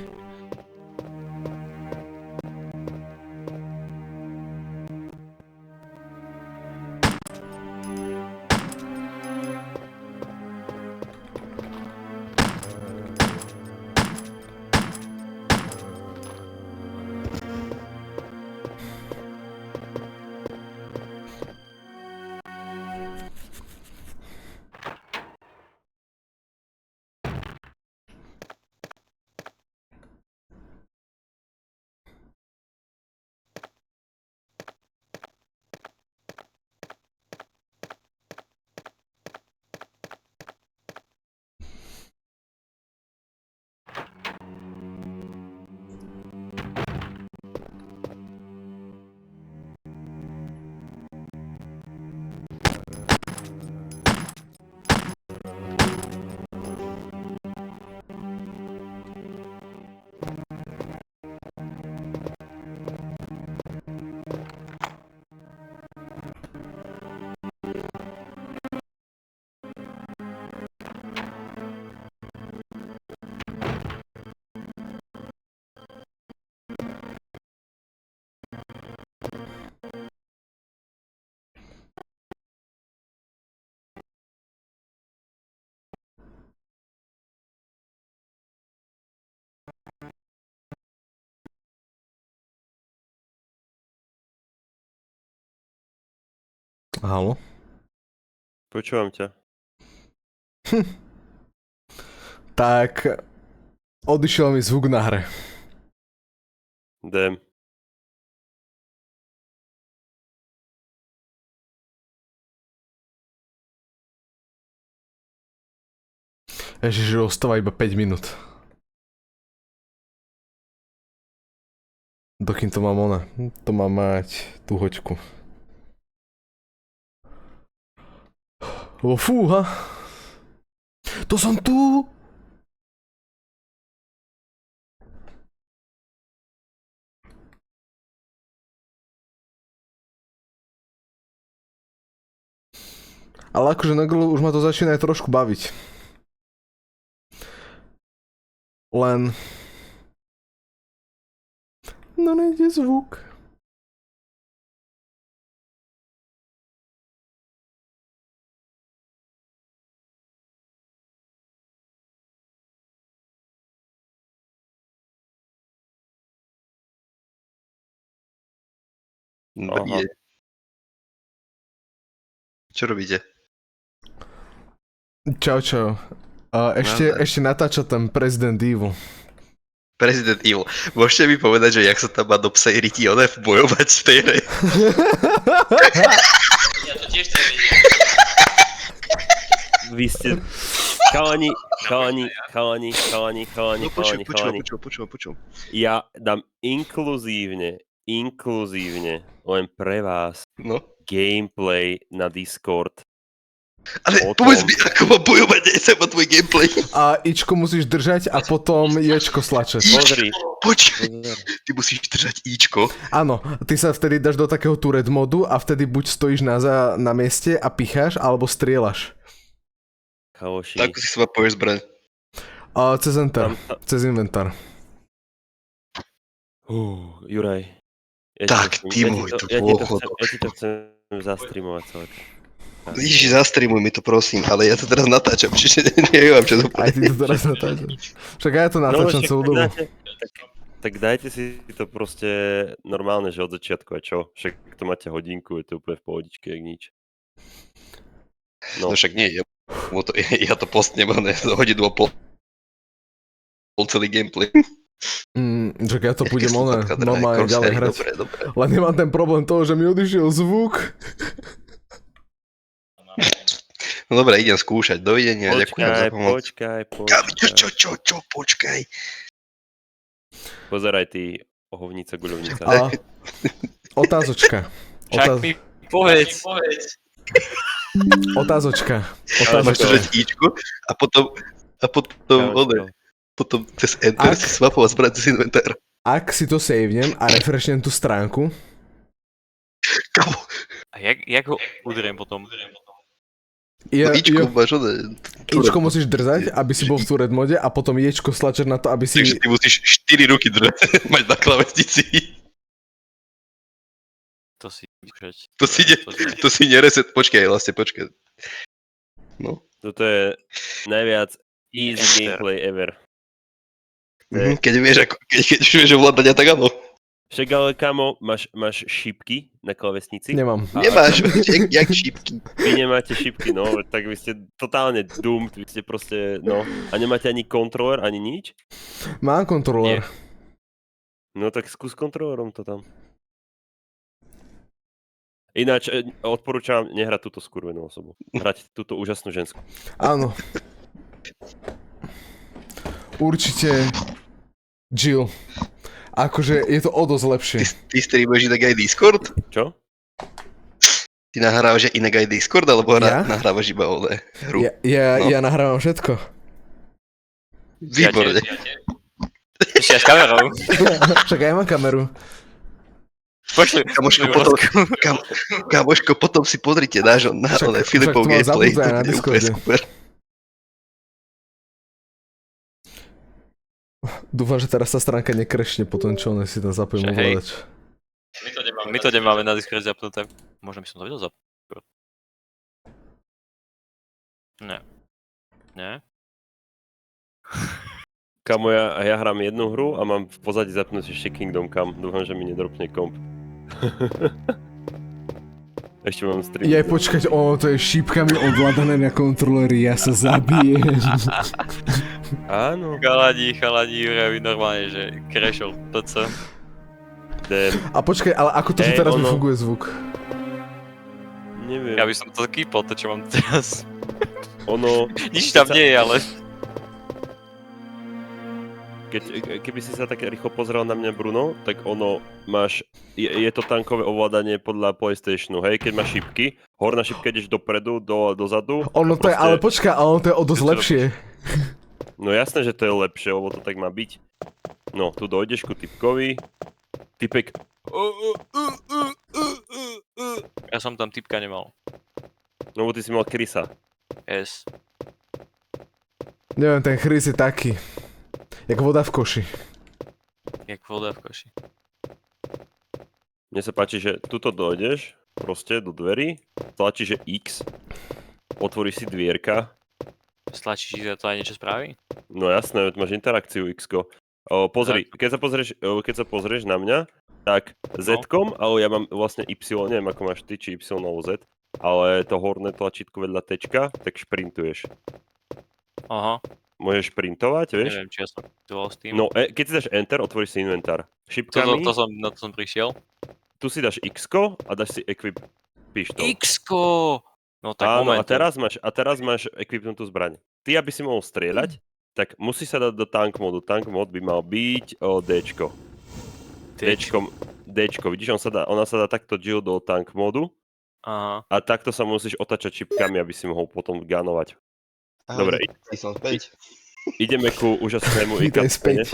Speaker 1: Halo?
Speaker 2: Počúvam ťa.
Speaker 1: Tak... Odišiel mi zvuk na hre.
Speaker 2: Damn.
Speaker 1: Ježiš, ostáva iba 5 minút. Dokým to mám ona? To má mať tú hoďku. Fúha! To som tu! Ale akože na Glu už ma to začína aj trošku baviť. Len... No nejde zvuk.
Speaker 9: No ide. Čo robíte?
Speaker 1: Čau, čau. Ešte natáča ten President Evil.
Speaker 9: President Evil. Môžete mi povedať, že jak sa tam má do psej Ricky Onef bojovať v tej hre?
Speaker 10: Ja to tiež chcem vidieť.
Speaker 2: Vy ste... Chalani.
Speaker 9: No počujem.
Speaker 2: Ja dám inkluzívne, len pre vás,
Speaker 9: No.
Speaker 2: gameplay na Discord.
Speaker 9: Ale
Speaker 2: Potom...
Speaker 9: povedz mi, ako mám bojovať, nesem o tvoj gameplay.
Speaker 1: A Ičko musíš držať a potom Ječko stlačať.
Speaker 2: Pozri.
Speaker 9: Počkaj, ty musíš držať Ičko.
Speaker 1: Áno, ty sa vtedy dáš do takého turret modu a vtedy buď stojíš na mieste a picháš, alebo strieľaš.
Speaker 2: Chaoši.
Speaker 9: Tak si sa povieš zbraň.
Speaker 1: Cez enter, cez inventár.
Speaker 2: Juraj.
Speaker 9: Tak, ty môj to dôchodok.
Speaker 2: Ja ti to chcem zastreamovať celé.
Speaker 9: Ježiš, zastreamuj mi to prosím, ale ja to teraz natáčam, čiže neviem, čo to
Speaker 1: Aj ty to teraz natáčaš. Však aj ja to natáčam celú dobu.
Speaker 2: Tak dajte si to proste normálne, že od začiatku a čo? Však to máte hodinku, je to úplne v pohodičke, jak nič.
Speaker 9: No však nie, ja to postnem, hodinu a pol. bol celý gameplay.
Speaker 1: Že ja to
Speaker 9: Jaké
Speaker 1: budem
Speaker 9: slúchatka, drahé
Speaker 1: normálne ďalej
Speaker 9: Corsair,
Speaker 1: hrať.
Speaker 9: Dobre.
Speaker 1: Len nemám ten problém toho, že mi odišiel zvuk.
Speaker 9: No dobre, idem skúšať. Dovidenia, ďakujem za pomoc.
Speaker 2: Počkaj.
Speaker 9: Čo, počkaj.
Speaker 2: Pozeraj ty, ohovnica, guľovnica.
Speaker 1: A otázočka.
Speaker 10: Však mi povedz.
Speaker 1: Otázočka.
Speaker 9: Máš to dať ičko a potom potom cez Enter si swapovať zbrať z inventár.
Speaker 1: Ak si to savenem a refreshnem tú stránku,
Speaker 9: Kamo,
Speaker 10: A jak ho udriem potom?
Speaker 9: no ičko máš
Speaker 1: ičko musíš držať, aby si bol v turret mode a potom ječko stlačať na to, aby si...
Speaker 9: Takže ty musíš 4 ruky držať, mať na klávesnici.
Speaker 10: To si vyskúšať.
Speaker 9: To si nereset, počkaj. No.
Speaker 2: Toto je najviac easy gameplay ever.
Speaker 9: Keď vieš ovládať, tak áno.
Speaker 2: Však ale kamo, máš šipky na klávesnici?
Speaker 1: Nemám.
Speaker 9: Nemáš, jak šípky.
Speaker 2: Vy nemáte šipky, no, tak vy ste totálne doomed, vy ste proste, no. A nemáte ani kontroler, ani nič?
Speaker 1: Mám kontroler.
Speaker 2: No tak skús kontrolerom to tam. Ináč, odporúčam nehrať túto skurvenú osobu. Hrať túto úžasnú žensku.
Speaker 1: Áno. Určite Jill. Akože je to o dosť lepšie.
Speaker 9: Ty streamuješ inak aj Discord?
Speaker 2: Čo?
Speaker 9: Ty nahrávaš inak aj Discord, alebo
Speaker 1: Ja?
Speaker 9: nahrávaš iba hru?
Speaker 1: Ja nahrávam všetko.
Speaker 9: Výborne.
Speaker 10: Ešte aj s kamerou.
Speaker 1: Však aj mám kameru.
Speaker 10: Pošli.
Speaker 9: Kamoško, potom si pozrite náš Filipov
Speaker 1: však to mám
Speaker 9: gameplay.
Speaker 1: zabudnúť aj na
Speaker 9: To je úplne
Speaker 1: Discorde.
Speaker 9: super.
Speaker 1: Dúfam, že teraz sa stránka nekrešne po tom, čo on si tam zapojím
Speaker 10: Že hej.
Speaker 1: ovládač.
Speaker 10: My to nemáme na Discord zapnuté. Možno by som to vedel zapnúť. Nie.
Speaker 2: Kamo, ja hrám jednu hru a mám v pozadí zapnúť ešte Kingdom Come. Dúfam, že mi nedropne komp. Ešte mám stream.
Speaker 1: Jej, počkať, to je šípkami ovládané na kontroleri, ja sa zabijem.
Speaker 2: Áno.
Speaker 10: Chalani, Jurajovi normálne, že crashol PC.
Speaker 1: A počkaj, ale ako to, že teraz mi funguje zvuk?
Speaker 2: Neviem.
Speaker 10: Ja by som to kýpol, to čo mám teraz. Nič tam nie je, ale...
Speaker 2: Keby si sa tak rýchlo pozrel na mňa, Bruno, tak je to tankové ovládanie podľa PlayStationu, hej? Keď máš šipky, horná šipka ideš dopredu, dozadu.
Speaker 1: To je, ale počkaj, ale to je o dosť lepšie.
Speaker 2: No jasné, že to je lepšie, lebo to tak má byť. No, tu dojdeš ku typkovi. Typek...
Speaker 10: Ja som tam typka nemal.
Speaker 2: No, bo ty si mal Chrisa.
Speaker 10: Yes.
Speaker 1: Neviem, ten Chris je taký. Jak voda v koši.
Speaker 10: Jak voda v koši.
Speaker 2: Mne sa páči, že tuto dojdeš, proste do dverí, tlačíš, že X, otvoríš si dvierka.
Speaker 10: Stlačíš, že to aj niečo spraví?
Speaker 2: No jasné, máš interakciu X-ko. Pozri, keď sa pozrieš na mňa, tak Z-kom, ale ja mám vlastne Y, neviem ako máš ty, či Y alebo Z, ale to horné tlačítko vedľa T-čka, tak šprintuješ.
Speaker 10: Aha.
Speaker 2: Môžeš šprintovať, vieš?
Speaker 10: Neviem, či ja som šprintoval s tým.
Speaker 2: No, keď si dáš Enter, otvoríš si inventár. Šipkami...
Speaker 10: Na to som prišiel.
Speaker 2: Tu si dáš X-ko a dáš si equip pištol.
Speaker 10: X-ko! No tak
Speaker 2: áno,
Speaker 10: moment.
Speaker 2: a teraz máš equipnutú zbraň. Ty, aby si mohol strieľať, tak musí sa dať do tank modu. Tank mod by mal byť D-čko. D-čko, vidíš, ona sa dá takto Jill do tank modu.
Speaker 10: Aha.
Speaker 2: A takto sa musíš otačať šipkami, aby si mohol potom ganovať. Dobre, ideme ku úžasnému
Speaker 1: IKP.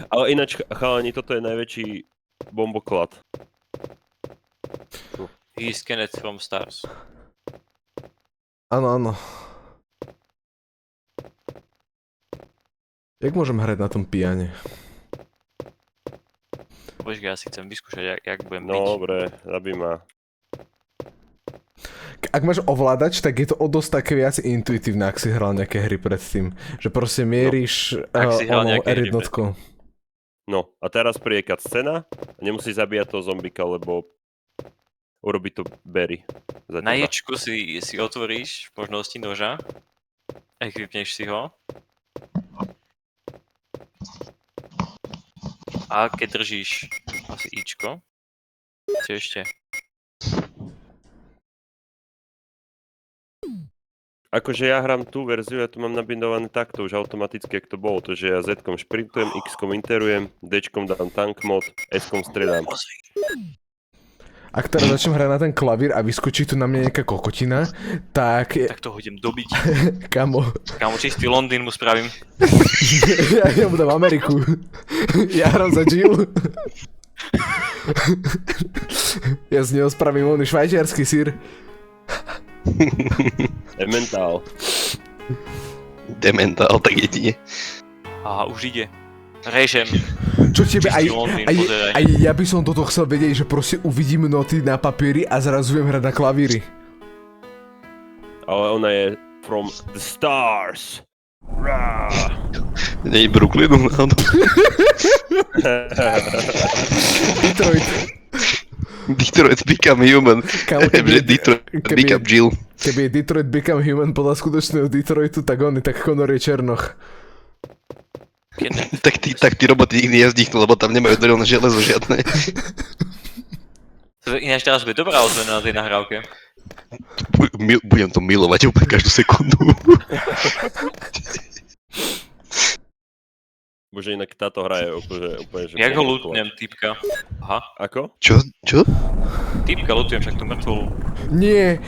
Speaker 2: Ale ináč, chalani, toto je najväčší bomboklad.
Speaker 10: He scanned from stars.
Speaker 1: Áno. Jak môžem hrať na tom piane?
Speaker 10: Počkaj, ja si chcem vyskúšať, jak budem
Speaker 2: No,
Speaker 10: biť.
Speaker 2: dobre, zabij ma.
Speaker 1: Ak máš ovládač, tak je to o dosť také viac intuitívne, ak si hral nejaké hry predtým. Že proste mieríš R1.
Speaker 2: No, a teraz príde cutscena a nemusíš zabíjať toho zombika, lebo urobí to Barry za teba.
Speaker 10: Na ječku si otvoríš možnosti noža, equipneš si ho A keď držíš asi Ičko, čo ešte?
Speaker 2: Akože ja hrám tú verziu, ja to mám nabindované takto už automaticky, jak to bolo. To, že ja Z-kom šprintujem, X-kom interujem, D-čkom dám tank mod, S-kom stredám.
Speaker 1: Ak teraz začnem hrať na ten klavír a vyskočí tu na mňa nejaká kokotina, tak...
Speaker 10: Tak to hodím dobiť.
Speaker 1: Kamo.
Speaker 10: Kámo, čistý Londýn mu spravím.
Speaker 1: Ja mu dám Ameriku. Ja hrám za Jill. Ja z neho spravím oný švajčiarsky sír.
Speaker 2: Dementál.
Speaker 9: Dementál, tak jedine.
Speaker 10: Aha, už ide. Režem.
Speaker 1: Čo tebe,
Speaker 10: Čistý Londýn, pozeraj.
Speaker 1: aj ja by som toto chcel vedieť, že proste uvidím noty na papieri a zrazu viem hrať na klavíri.
Speaker 2: Ale ona je from the stars.
Speaker 9: Nie je Brooklynu, áno.
Speaker 1: Detroit.
Speaker 9: Detroit become human.
Speaker 1: Kámo,
Speaker 9: Detroit become Jill.
Speaker 1: Keby je Detroit become human podľa skutočného Detroitu, tak Connor je Černoch.
Speaker 9: Tak tí roboti nikdy nezdichnú, lebo tam nemajú drevné železo žiadne.
Speaker 10: Ináč teraz bude dobrá ozvena na tej nahrávke.
Speaker 9: Budem to milovať úplne každú sekundu.
Speaker 2: Bože, inak táto hra je úplne že...
Speaker 10: Jak ho lutnem, typka? Aha.
Speaker 2: Ako?
Speaker 9: Čo?
Speaker 10: Typka lutujem, však tú mŕtvolu.
Speaker 1: Nie.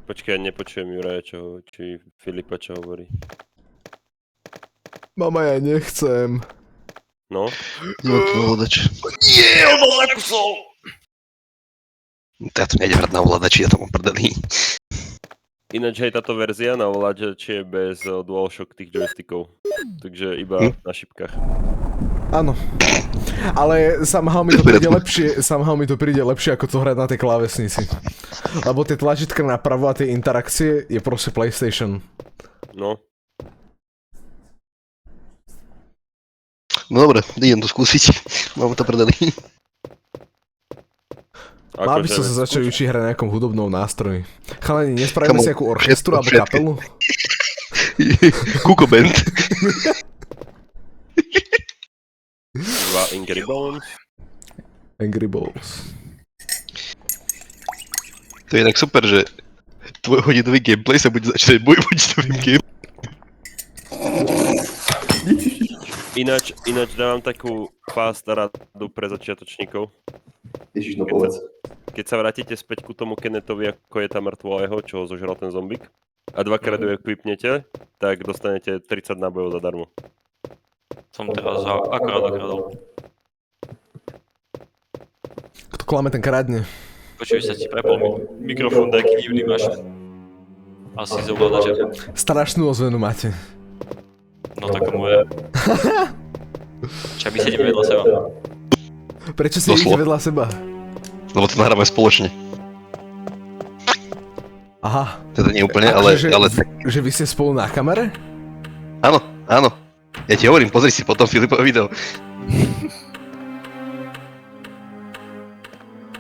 Speaker 2: Počkaj, ja nepočujem Juraja, či Filipa, čo hovorí.
Speaker 1: Mama, ja nechcem.
Speaker 2: No?
Speaker 9: No to ovládač.
Speaker 10: Nie, on bol zakusol!
Speaker 9: Ja to nejdem hrať na ovládači, ja to mám prdelý.
Speaker 2: Ináč aj táto verzia na ovládači je bez DualShock tých joystickov. Takže iba na šipkách.
Speaker 1: Áno. Ale somehow mi to príde lepšie ako to hrať na tej klávesnici. Lebo tie tlačítka napravo a tie interakcie je proste PlayStation.
Speaker 2: No.
Speaker 9: No dobre, idem to skúsiť. Mám to prdelý.
Speaker 1: Mal by som sa začať učiť hrať na nejakom hudobnom nástroji. Chalani, nespravíme si nejakú orchestru alebo kapelu?
Speaker 9: Kuko Band.
Speaker 2: Angry Balls.
Speaker 1: Angry Balls.
Speaker 9: To je tak super, že tvoj hodinový gameplay sa bude začať môj hodinovým gameplay.
Speaker 2: Ináč dávam takú fast radu pre začiatočníkov.
Speaker 9: Ježiš, no povedz.
Speaker 2: Keď sa vrátite späť ku tomu Kennetovi, ako je tam mŕtvo jeho, čo ho zožral ten zombik, a dvakrát ju equipnete, tak dostanete 30 nábojov zadarmo.
Speaker 10: Som teraz akorát okradol.
Speaker 1: Kto klame, ten kradne.
Speaker 10: Počuj, sa ti prepol mikrofón, taký divný máš. Asi z ovládača.
Speaker 1: Strašnú ozvenu máte.
Speaker 10: No tak moje. Čak my sedíme vedľa seba.
Speaker 1: Prečo si idete vedľa seba?
Speaker 9: Lebo to nahráme spoločne.
Speaker 1: Aha.
Speaker 9: Teda nie úplne, ale...
Speaker 1: Že vy ste spolu na kamere?
Speaker 9: Áno. Ja ti hovorím, pozri si potom Filipovo video.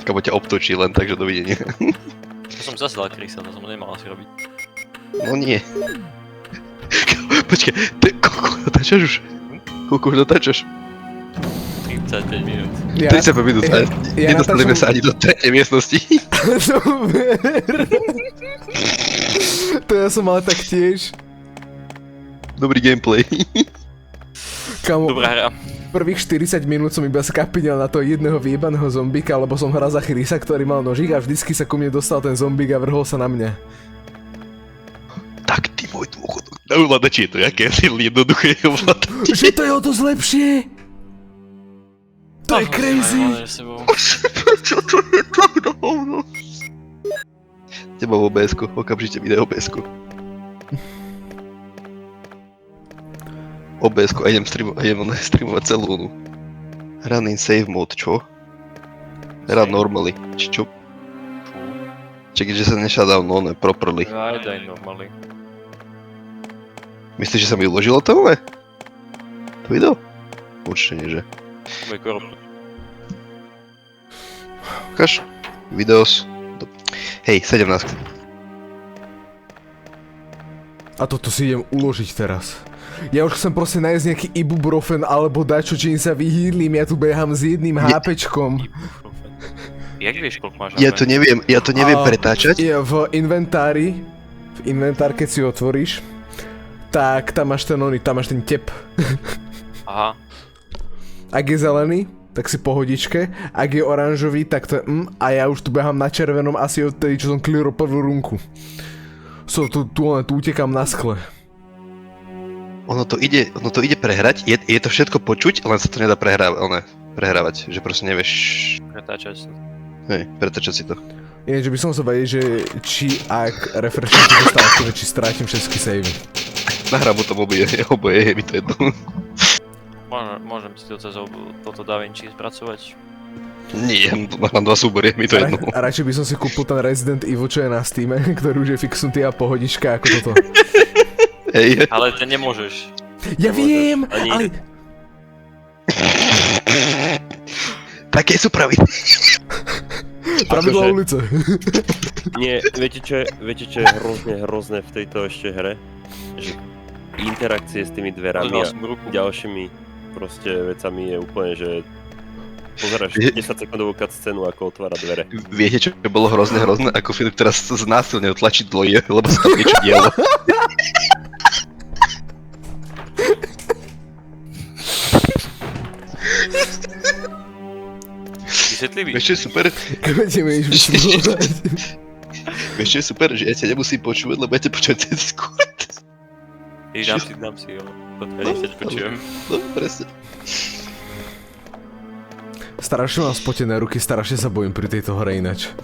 Speaker 9: Kabo ťa obtočí len, takže dovidenia.
Speaker 10: To som zase dal Krisa, to som nemal asi robiť.
Speaker 9: No nie. Počkaj, koľko natáčaš už? Koľko už natáčaš?
Speaker 10: 35 minút.
Speaker 9: 35 minút, nedostaneme sa ani do tretej miestnosti.
Speaker 1: To ja som mal tak tiež.
Speaker 9: Dobrý gameplay.
Speaker 1: Kamo,
Speaker 10: dobrá hra.
Speaker 1: Prvých 40 minút som iba skapinel na toho jedného vyjebaného zombika, lebo som hral za Chrisa, ktorý mal nožík a vždycky sa ku mne dostal ten zombik a vrhol sa na mňa.
Speaker 9: Tak ty môj dôchodok. Na ovládači je to jaké jednoduché ovládači.
Speaker 1: Že to je o to zlepšie! To je crazy!
Speaker 9: Čo to je tak na hovno? Teba v OBS-ku, okamžite video OBS-ku. OBS-ku a idem streamovať celú onu. Run in save mode, čo? Run normally, či čo? Čekaj, že sa nešadal, no ne, properly.
Speaker 10: Daj normally.
Speaker 9: Myslíš, že sa mi uložilo to, ne? To video? Určite nie, že?
Speaker 10: Bude korupný.
Speaker 9: Ukáž? Videos. Hej, 17.
Speaker 1: A toto si idem uložiť teraz. Ja už chcem proste nájsť nejaký ibuprofen alebo dačo, čím sa vyhýdlim, ja tu behám s jedným HPčkom.
Speaker 10: Jak vieš, koľko máš
Speaker 9: Ja to neviem pretáčať.
Speaker 1: Je v inventár, keď si otvoríš, tak tam máš ten tep.
Speaker 10: Aha.
Speaker 1: Ak je zelený, tak si pohodičke, ak je oranžový, tak to je a ja už tu behám na červenom asi odtedy, čo som clearo prvú runku. Tu utekám na skle.
Speaker 9: Ono to ide prehrať, je to všetko počuť, len sa to nedá prehrávať, že proste nevieš...
Speaker 10: Pretáčať sa.
Speaker 9: Hej, pretáčať si to.
Speaker 1: Ináč by som sa vedieť, že či ak refreshnem to dostávam, či strátim všetky savey.
Speaker 9: Nahrám o tom oboje, je mi to jedno.
Speaker 10: Môžem si to cez toto DaVinci spracovať.
Speaker 9: Nie, mám 2 súbory, je mi to jedno.
Speaker 1: A radšej by som si kúpil ten Resident Evil, čo je na Steame, ktorý už je fixnutý a pohodička ako toto.
Speaker 9: Hej.
Speaker 10: Ale ten nemôžeš.
Speaker 1: Ja viem, ale...
Speaker 9: Také sú pravidlá.
Speaker 1: Pravidlá ulice.
Speaker 2: Nie, viete čo je hrozné v tejto ešte hre? Že interakcie s tými dverami a ďalšími proste vecami je úplne, že pozeráš 10 sekundovú cutscénu, ako otvára dvere.
Speaker 9: Viete, čo bolo hrozné? Ako Filip teraz znásilnil tlačidlo, lebo sa tam niečo dialo.
Speaker 10: Vysvetlivý.
Speaker 9: Vieš, čo je super? Vieš, čo je super, že ja ťa nemusím počúvať, lebo ja ťa počujem cez Discord.
Speaker 10: Dám si ho. Toto ja ťa počujem.
Speaker 9: No, presne.
Speaker 1: Strašne mám spotené ruky, strašne sa bojím pri tejto hre ináč.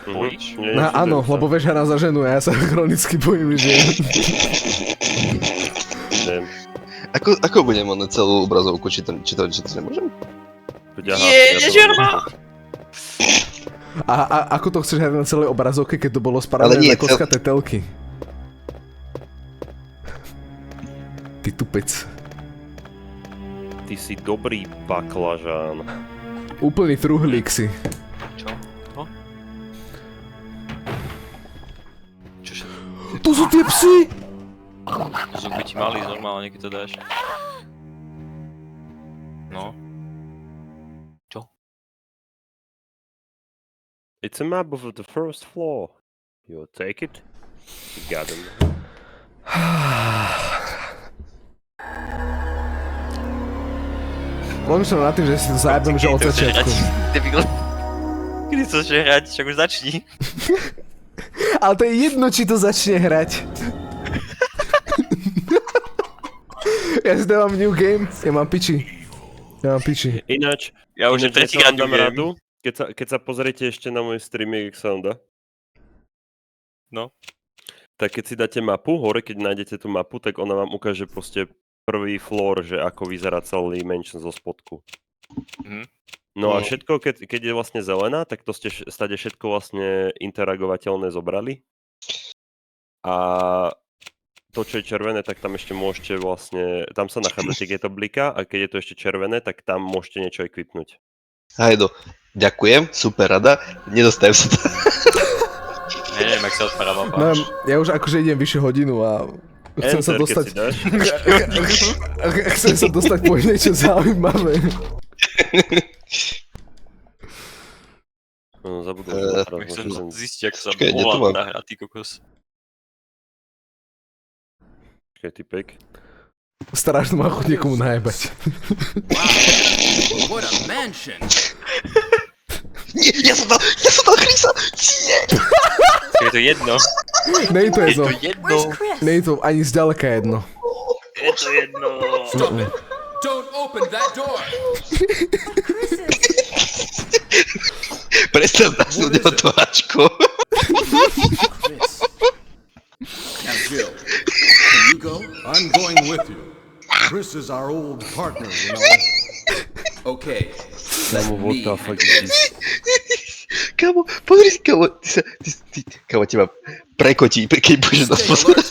Speaker 10: Bojíš?
Speaker 1: Áno, lebo vieš, hra za ženu a ja sa chronicky bojím, že...
Speaker 9: Ako budem na celú obrazovku, či to nemôžem?
Speaker 1: A ako to chceš hrať na celej obrazovke, keď to bolo spravené na kockaté telky? Ty tupec.
Speaker 2: Ty si dobrý baklažán.
Speaker 1: Úplný truhlík si.
Speaker 10: Čo? Čože?
Speaker 1: Tu sú tie psy!
Speaker 10: Zuby ti mali normálne, keď to dáš. No. Čo?
Speaker 2: It's a map of the first floor. You take it. You got him.
Speaker 1: Rozmýšľam nad tým, že si to zajebem, že od začiatku.
Speaker 10: Kedy to začne hrať? Však už začni.
Speaker 1: Ale to je jedno, či to začne hrať. Ja si dávam new game, ja mám piči.
Speaker 2: Ináč,
Speaker 10: ja už tretíkrát
Speaker 2: dám radu, keď sa pozriete ešte na môj streaming Sounda.
Speaker 10: No.
Speaker 2: Tak keď si dáte mapu, hore keď nájdete tú mapu, tak ona vám ukáže proste prvý floor, že ako vyzerá celý mansion zo spodku. No a všetko, keď je vlastne zelená, tak to ste stade všetko vlastne interagovateľné zobrali. A to, čo je červené, tak tam ešte môžete vlastne, tam sa nachádzate, keď je to blika, a keď je to ešte červené, tak tam môžete niečo equipnúť.
Speaker 9: Hajdo, ďakujem, super rada, nedostajem sa to.
Speaker 10: Neviem, jak sa otvára mapa.
Speaker 1: No, ja už akože idem vyššie hodinu a chcem sa dostať... Chcem sa dostať po niečo zaujímavé.
Speaker 2: No, zabudol som
Speaker 10: Chcem zistiť, ako sa
Speaker 9: Počkaj,
Speaker 10: volá tá hra, ty kokos.
Speaker 2: Počkaj, typek.
Speaker 1: Strašno má chuť niekomu najebať.
Speaker 4: What a mansion!
Speaker 9: Nie, ja som dal Chrisa! Nie!
Speaker 10: Je to jedno.
Speaker 1: Nie je to jedno.
Speaker 10: jedno.
Speaker 1: Nie je to ani zďaleka jedno.
Speaker 10: Je to jedno.
Speaker 4: Stop it! Don't open that door!
Speaker 9: Prestaň nasúť otváčko.
Speaker 8: Now, Jill, can you go? I'm going with you. Chris is our old partner, you know.
Speaker 4: Okay.
Speaker 2: Kámo, what the fuck is this?
Speaker 9: Kámo, pozri si, kámo, kámo, teba prekotí, keď budeš nás pozerať.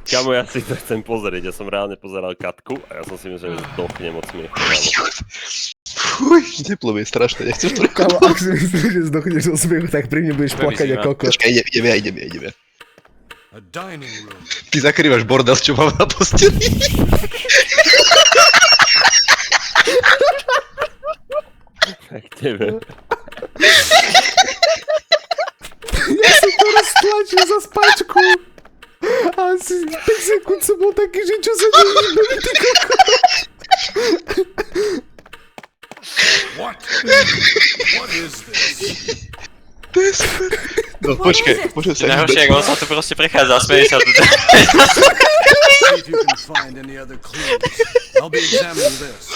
Speaker 2: Kámo, ja si to chcem pozrieť, ja som reálne pozeral Katku a ja som si myslel, že zdochnem od smiechu.
Speaker 9: Fuj, teplo mi je strašné, nechcem to.
Speaker 1: Kámo, ak si myslíš, že zdochneš od smiechu, tak pri mne budeš plakať ako kokos.
Speaker 9: Počkaj, ideme.
Speaker 8: A dining room.
Speaker 9: Ty zakrývaš bordel, čo mám na posteli.
Speaker 2: Tak tebe.
Speaker 1: Ja som to roztlačil za spáčku. A asi 5 sekúnd som bol taký, že čo sa deje, ty koko.
Speaker 8: What? What is this?
Speaker 9: To je super. No počkaj sa.
Speaker 10: Najhoršie, ako on sa tu proste prechádza a smeje sa tu.
Speaker 8: See if you can find any other clues. I'll be examining this.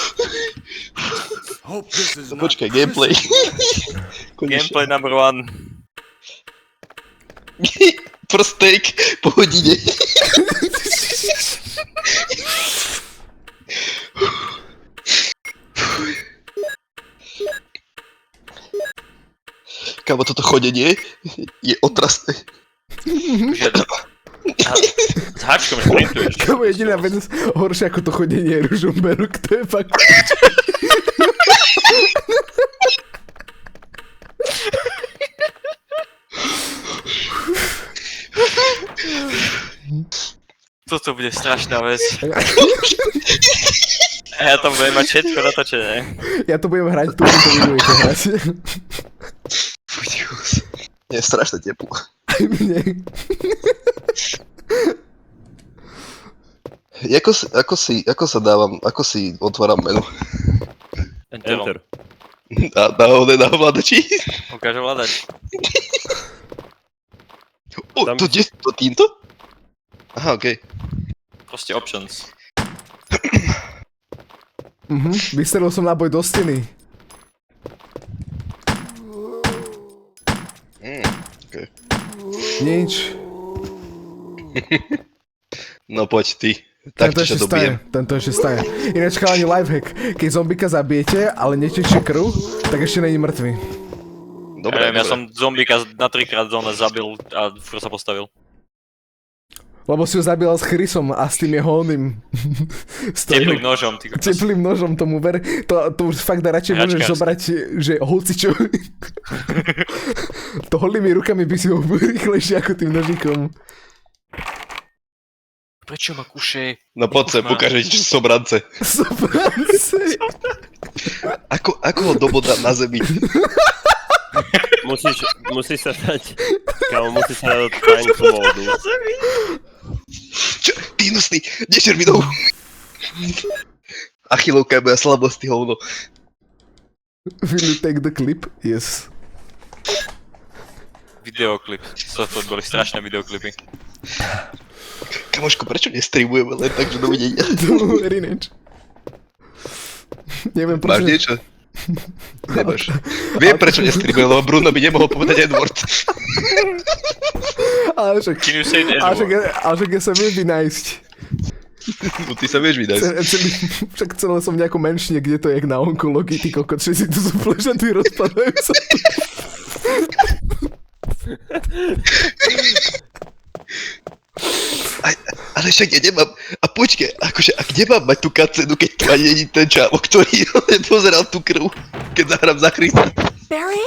Speaker 8: Hope this is not
Speaker 9: Počkaj, gameplay.
Speaker 10: Gameplay number 1.
Speaker 9: First take po hodine. Kámo, toto chodenie je otrasné.
Speaker 10: S háčkom šprintuješ.
Speaker 1: Kámo, jediná vec horšia ako to chodenie je Ružomberok, to je fakt...
Speaker 10: Toto bude strašná vec. A ja tam budem mať všetko natočené.
Speaker 1: Ja to budem hrať, tu to budete hrať.
Speaker 9: Je strašne teplo.
Speaker 1: Aj mne.
Speaker 9: Ako si otváram menu?
Speaker 10: Enterom.
Speaker 9: Na ovládači?
Speaker 10: Ukáž ovládač.
Speaker 9: To týmto? Aha, okej.
Speaker 10: Proste options.
Speaker 1: Vystrelil som náboj do steny.
Speaker 9: Okay.
Speaker 1: Nič.
Speaker 9: No poď ty. Tak
Speaker 1: Tento
Speaker 9: ťa dobijem.
Speaker 1: ešte stane. Ináč chalani lifehack. Keď zombika zabijete, ale netečie krv, tak ešte není mŕtvy.
Speaker 9: Dobre,
Speaker 10: Ja som zombika na 3-krát zóne zabil a furt sa postavil.
Speaker 1: Lebo si ho zabíjal s Chrisom a s tým jeho oným...
Speaker 10: Teplým nožom, ty kokos.
Speaker 1: Teplým nožom, tomu ver. To už fakt radšej môžeš zobrať, že hocičo. To holými rukami by si ho rýchlejšie ako tým nožikom.
Speaker 10: Prečo ma kuše?
Speaker 9: No poď sa, ukážem ti, čo sú sobrance.
Speaker 1: Sobrance.
Speaker 9: Ako ho dobodám na zemi?
Speaker 2: Musíš sa dať... Kámo, musíš sa dať tajnú módu.
Speaker 9: Čo? Ty hnusný, nešer mi nohu. Achilovka je moja slabosť, ty hovno.
Speaker 1: Will you take the clip? Yes.
Speaker 10: Videoklip. To boli strašné videoklipy.
Speaker 9: Kamoško, prečo nestreamujeme len tak, že dovidenia?
Speaker 1: Dobre, ináč. Neviem prečo...
Speaker 9: Máš niečo? Nemáš. Viem prečo nestreamujem, lebo Bruno by nemohol povedať Edward.
Speaker 1: Ale však...
Speaker 10: Can you say the N-word?
Speaker 1: Ale však ja sa viem vynájsť.
Speaker 9: No ty sa vieš vydať.
Speaker 1: Však celé som v nejakom menšine, kde to je jak na onkológii, ty kokot, všetci tu sú pležatí, rozpadajú sa tu.
Speaker 9: Ale však ja nemám, a počkaj, akože, a kde mám mať tú cutscenu, keď to ani není ten čávo, ktorý pozeral tú krv, keď zahrám za Christa.
Speaker 6: Barry?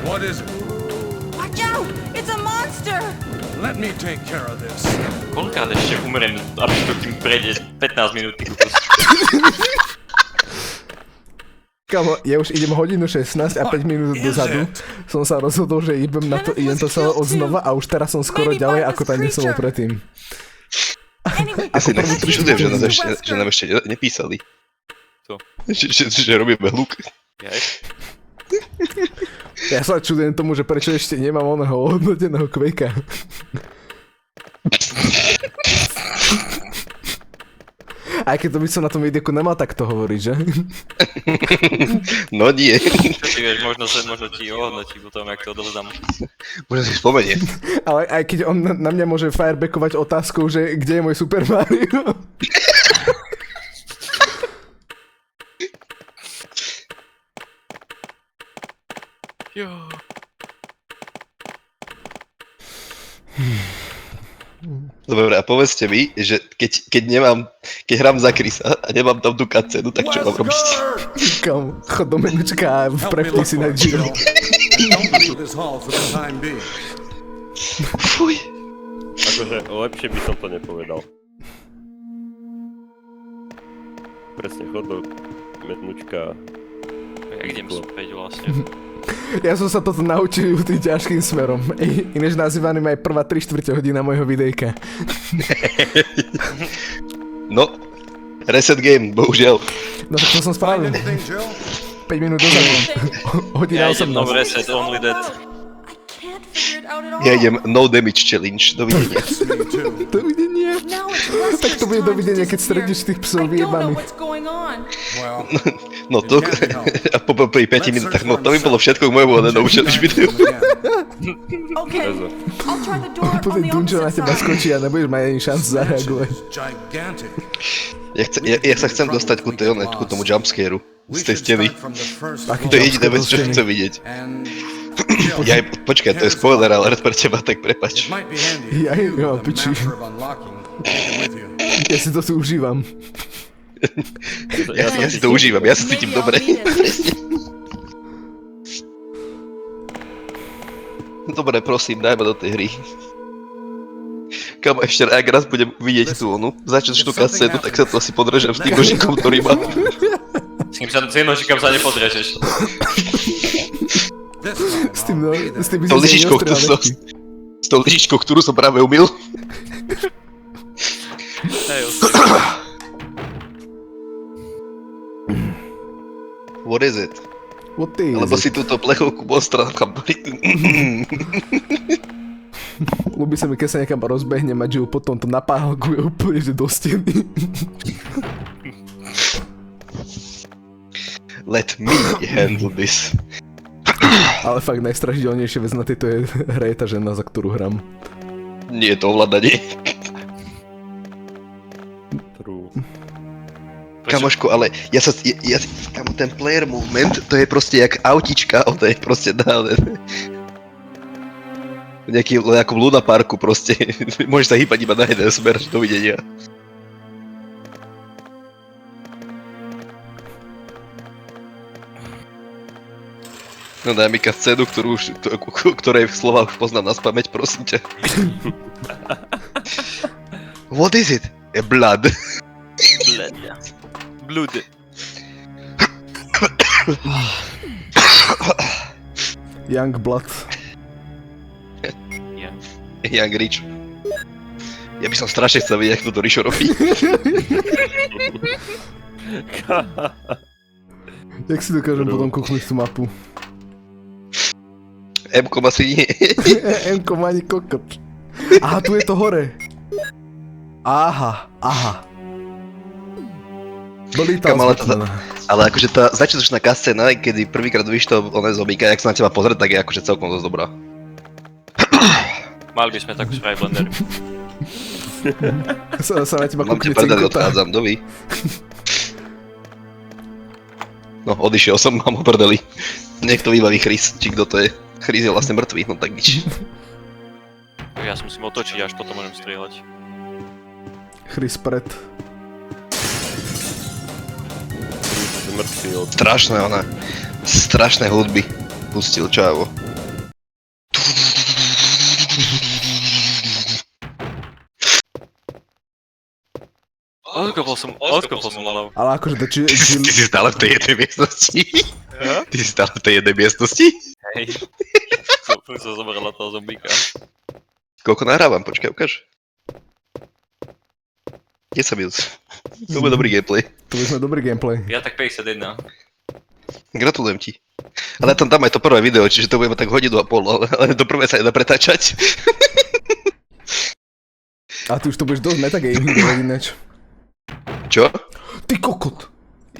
Speaker 8: What is it?
Speaker 6: Watch out! It's a monster!
Speaker 8: Let me take care of this.
Speaker 10: Koľkát ešte umrem, aby to tým prejde 15 minút, ty kokos.
Speaker 1: Kamo, ja už idem hodinu 16 a 5 minút dozadu som sa rozhodol, že idem to sa odznova a už teraz som skoro ďalej, ako tam som bol predtým.
Speaker 9: Ja si čudujem, že nám ešte nepísali.
Speaker 10: Co?
Speaker 9: Že robíme hluk.
Speaker 1: Ja sa čudujem tomu, že prečo ešte nemám oného ohodnoteného Quakea. Aj keď to by som na tom vidieku nemal takto hovoriť, že?
Speaker 9: No nie.
Speaker 10: Čo ty vieš, možno ti ohodnotí potom, jak to odovzdám.
Speaker 9: Možno si spomenie.
Speaker 1: Ale aj keď on na mňa môže firebackovať otázkou, že kde je môj Super Mario?
Speaker 10: Jo.
Speaker 9: Dobre, a povedzte mi, že keď hrám za Chrisa a nemám tam tú cutscénu, tak čo mám robiť?
Speaker 1: Kam, chod do menučka a prepni si na Jill.
Speaker 8: Don't leave this hall for the time being.
Speaker 9: Fuj.
Speaker 2: Akože lepšie by som to nepovedal. Presne, chod do menučka.
Speaker 10: Jak idem späť vlastne.
Speaker 1: Ja som sa toto naučil tým ťažkým smerom. Inéž nazývaný aj prvá 3/4 hodina mojho videjka.
Speaker 9: No, reset game, bohužiaľ.
Speaker 1: No tak to som spravil.
Speaker 8: Anything, Jill?
Speaker 1: 5 minút dozadu. Hodina
Speaker 10: Ja idem
Speaker 1: 18.
Speaker 10: no reset, only that.
Speaker 6: I can't figure it out at all.
Speaker 9: Ja idem no damage challenge, dovidenia.
Speaker 8: Me too.
Speaker 1: Dovidenia.
Speaker 6: Now it's Lester's
Speaker 1: Tak to bude
Speaker 6: time
Speaker 1: dovidenia,
Speaker 6: to
Speaker 1: keď
Speaker 6: disappear.
Speaker 1: stretneš tých psov
Speaker 6: I don't know
Speaker 1: vyjebaných.
Speaker 6: what's going on.
Speaker 8: Well,
Speaker 9: No to, a po pri 5 minútach, no to by bolo všetko k môjmu nenaučenému videu.
Speaker 6: Okay, I'll try the door
Speaker 1: Potom
Speaker 6: on the
Speaker 1: Dungeon na
Speaker 6: opposite
Speaker 1: teba
Speaker 6: side.
Speaker 1: skočí a nebudeš mať ani šancu zareagovať.
Speaker 8: Gigantic.
Speaker 9: Ja sa chcem dostať ku tomu jumpscareu z tej steny.
Speaker 1: Aký
Speaker 9: To je jediná vec, čo
Speaker 1: jumpscare do
Speaker 9: chcem vidieť.
Speaker 8: And
Speaker 9: Ja, počkaj, to je spoiler alert pre teba, tak prepač.
Speaker 8: it might be handy
Speaker 1: Ja
Speaker 8: if you,
Speaker 1: jo,
Speaker 8: the
Speaker 1: piči.
Speaker 8: master of unlocking, take it with you.
Speaker 1: Ja si to tu užívam.
Speaker 9: Ja si to užívam, ja sa cítim
Speaker 6: Maybe I'll
Speaker 9: dobre.
Speaker 6: need it.
Speaker 9: Dobre, prosím, daj ma do tej hry. Kamo, ešte ak raz budem vidieť tú onu, začiatočnú kasetu, tak sa to asi podrežem s tým nožikom, ktorý má.
Speaker 10: S tým nožikám sa nepodrežeš.
Speaker 8: This time,
Speaker 1: S tým, no, s tým by
Speaker 9: S tou
Speaker 1: som si
Speaker 9: lyžičkou,
Speaker 1: neostrel
Speaker 9: s tou lyžičkou, ktorú som práve umyl.
Speaker 10: Hej,
Speaker 9: What is it?
Speaker 1: What is
Speaker 9: Lebo
Speaker 1: it?
Speaker 9: si túto plechovku monstra
Speaker 1: Ľubí sa mi, keď sa niekam rozbehnem a Jill potom to napáhalkuje úplne, že do steny.
Speaker 9: Let me handle this.
Speaker 1: Ale fakt najstrašidelnejšia vec na tejto hre je tá žena, za ktorú hram.
Speaker 9: Nie je to ovládanie.
Speaker 2: True.
Speaker 9: Kamoško, ale kamo, ten player movement, to je proste jak autička, to je proste nejakom Luna Parku proste. Môžeš sa hýbať iba na jeden smer, dovidenia. No daj mi scénu, ktorej slova už poznám naspamäť, prosím ťa. What is it? A blood.
Speaker 10: Blood.
Speaker 1: Young Blood.
Speaker 9: Young Rich. Ja by som strašne chcel vidieť, ako to Richo robí.
Speaker 1: Jak si dokážem potom kúknuť tú mapu?
Speaker 9: M-kom asi nie.
Speaker 1: M-kom ani kokot. Aha, tu je to hore. Aha. Dolítal
Speaker 9: Kam, ale
Speaker 1: sme
Speaker 9: Ale akože tá začiatočná scéna, kedy prvýkrát vidíš to zombíka, jak sa na teba pozrieť, tak je akože celkom dosť dobrá.
Speaker 10: Mali by sme takú spraviť Blender.
Speaker 1: sa na teba
Speaker 9: Mám
Speaker 1: kúkne
Speaker 9: ťa prdeli,
Speaker 1: cinkota.
Speaker 9: odchádzam, dovi. No, odišiel som, mám ho prdeli. Niekto vybaví Chris, či kto to je. Chris je vlastne mŕtvý, no tak nič.
Speaker 10: Ja si musím otočiť, až potom môžem strieľať.
Speaker 1: Chris pred.
Speaker 2: Mŕtvý od...
Speaker 9: Strašné hudby pustil, čavo.
Speaker 10: Odkopol som hlavu.
Speaker 1: Ale akože to
Speaker 9: Ty si stále v tej jednej miestnosti? Ty si stále v tej jednej miestnosti?
Speaker 10: Hej. Som zobrala toho zombíka.
Speaker 9: Koľko nahrávam? Počkaj, ukáž. 10 minút. To bude dobrý gameplay.
Speaker 1: To by sme dobrý gameplay.
Speaker 10: Ja tak 51.
Speaker 9: Gratulujem ti. Ale tam dám aj to prvé video, čiže to budeme tak hodinu a pol, ale to prvé sa nedá pretáčať.
Speaker 1: A ty už to budeš dosť metagaming ináč.
Speaker 9: Čo?
Speaker 1: Ty kokot!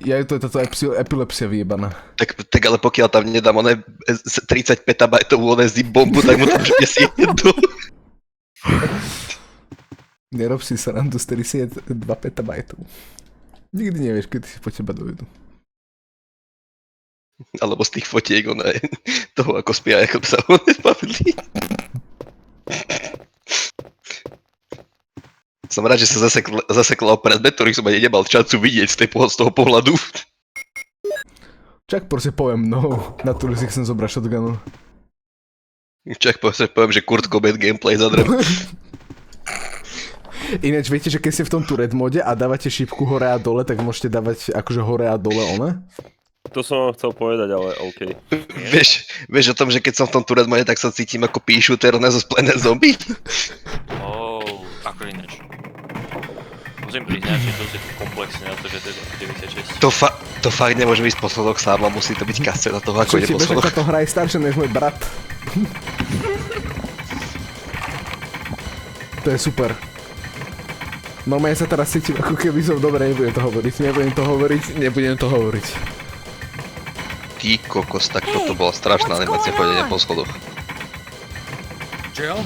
Speaker 1: Ja, to je táto epilepsia vyjebaná.
Speaker 9: Tak ale pokiaľ tam nedám 30 petabajtovú zip bombu, tak mu to už nesie jedno.
Speaker 1: Nerob si srandu z 32 petabajtov. Nikdy nevieš, kedy si po teba dojdú.
Speaker 9: Alebo z tých fotiek, toho ako spia, ako sa ho nezbavili. Som rád, že sa zasekla o predmet, ktorý som ani nemal šancu vidieť z toho pohľadu.
Speaker 1: Čak proste poviem no, na ktorý si chcem zobrať shotgunu.
Speaker 9: Čak poviem, že Kurt Cobain gameplay zadrem.
Speaker 1: Ináč viete, že keď ste v tom turret mode a dávate šípku hore a dole, tak môžete dávať akože hore a dole one?
Speaker 2: To som vám chcel povedať, ale OK.
Speaker 9: Vieš o tom, že keď som v tom turret mode, tak sa cítim ako pea-shooter zo Planet Zombie?
Speaker 10: Ako ináč. Musím priznať, že to je komplexné na to, že to je 96.
Speaker 9: To fakt nemôže ísť po schodoch sám a musí to byť kasceta toho, ako ide po
Speaker 1: Vieš,
Speaker 9: schodoch.
Speaker 1: ako to hra je staršie než môj brat. To je super. Normálne sa teraz cítim, ako keby som dobre, nebudem to hovoriť.
Speaker 9: Ty kokos, tak toto bola strašná animácia chodenia po schodoch.
Speaker 8: Jill?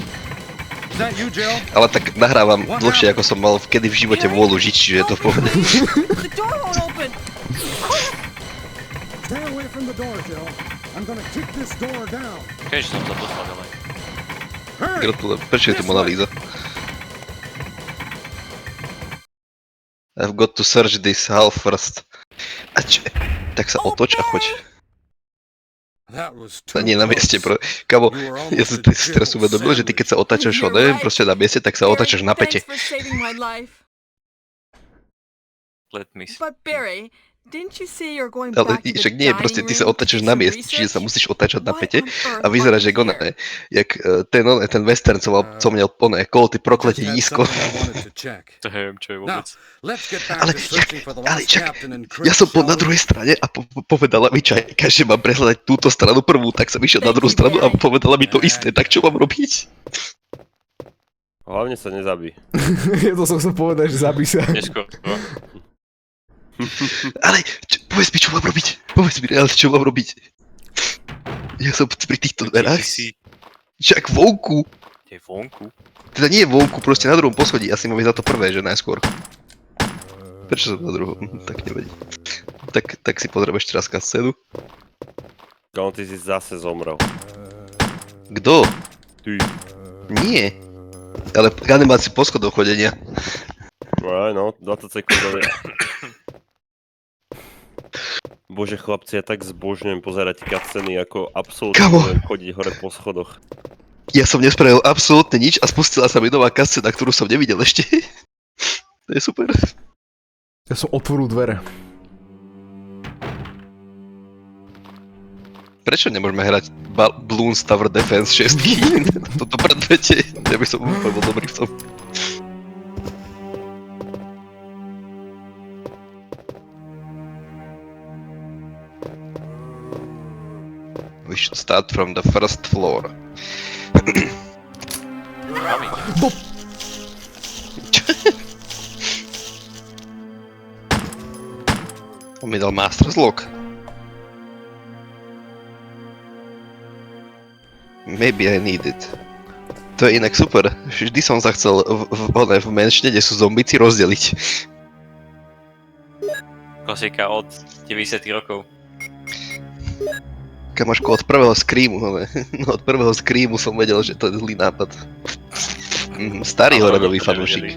Speaker 8: Is that you, Jill?
Speaker 9: Ale tak nahrávam dlhšie, ako som mal kedy v živote vôľu žiť, čiže je to v pohode.
Speaker 6: The door won't open!
Speaker 3: Stay away from the door, Jill. I'm gonna kick this door down.
Speaker 10: Keďže som sa poslal ďalej.
Speaker 9: Gratulujem, prečo je tu Mona Lisa? I've got to search this hall first. Tak sa otoč a choď. Nie na mieste, kamo, ja som si teraz uvedomil, že ty keď sa otáčaš proste na mieste, tak sa otáčaš na pete.
Speaker 10: Let me see.
Speaker 6: But Barry, didn't you say you're going
Speaker 9: Ale
Speaker 6: back to the
Speaker 9: však nie, proste ty sa otáčaš na mieste, čiže sa musíš otáčať na pete a vyzeráš jak ona, jak ten western, co měl kolo ty prokletě nízko.
Speaker 10: To neviem, čo je vôbec.
Speaker 9: Ale čak, ja som bol na druhej strane a povedala mi Čajka, že mám prehľadať túto stranu prvú, tak som išiel na druhú stranu a povedala mi to isté, tak čo mám robiť?
Speaker 2: Hlavne sa nezabí.
Speaker 1: Ja to som chcel povedať, že zabí sa.
Speaker 10: Neskôr.
Speaker 9: Ale povedz mi, čo mám robiť. Povedz mi reálne, čo mám robiť. Ja som pri týchto dverách. Čak vonku.
Speaker 10: Je vonku?
Speaker 9: Teda nie vonku, proste na druhom poschodí. Asi mám ísť na to prvé, že najskôr. Prečo som na druhom? Tak nevadí. Tak si pozrieme ešte raz scénu.
Speaker 2: Kámo, ty si zase zomrel.
Speaker 9: Kto?
Speaker 2: Ty.
Speaker 9: Nie. Ale animáciu po schodoch chodenia.
Speaker 2: No, 20 sekúnd. Bože chlapci, ja tak zbožňujem pozerať cutsceny, ako absolútne budem chodiť hore po schodoch.
Speaker 9: Ja som nespravil absolútne nič a spustila sa mi nová cutscena, ktorú som nevidel ešte. To je super.
Speaker 1: Ja som otvoril dvere.
Speaker 9: Prečo nemôžeme hrať Bloons Tower Defense 6 na toto predmete? Ja by som úplne bol dobrý v tom. We should start from the first floor. On mi dal Master's Lock. Maybe I need it. To je inak super. Vždy som sa chcel v menšine, kde sú zombici, rozdeliť.
Speaker 10: Klasika od 90 rokov.
Speaker 9: Kamoško, od prvého Screamu, ale od prvého Screamu som vedel, že to je zlý nápad. Starý hororový fanúšik.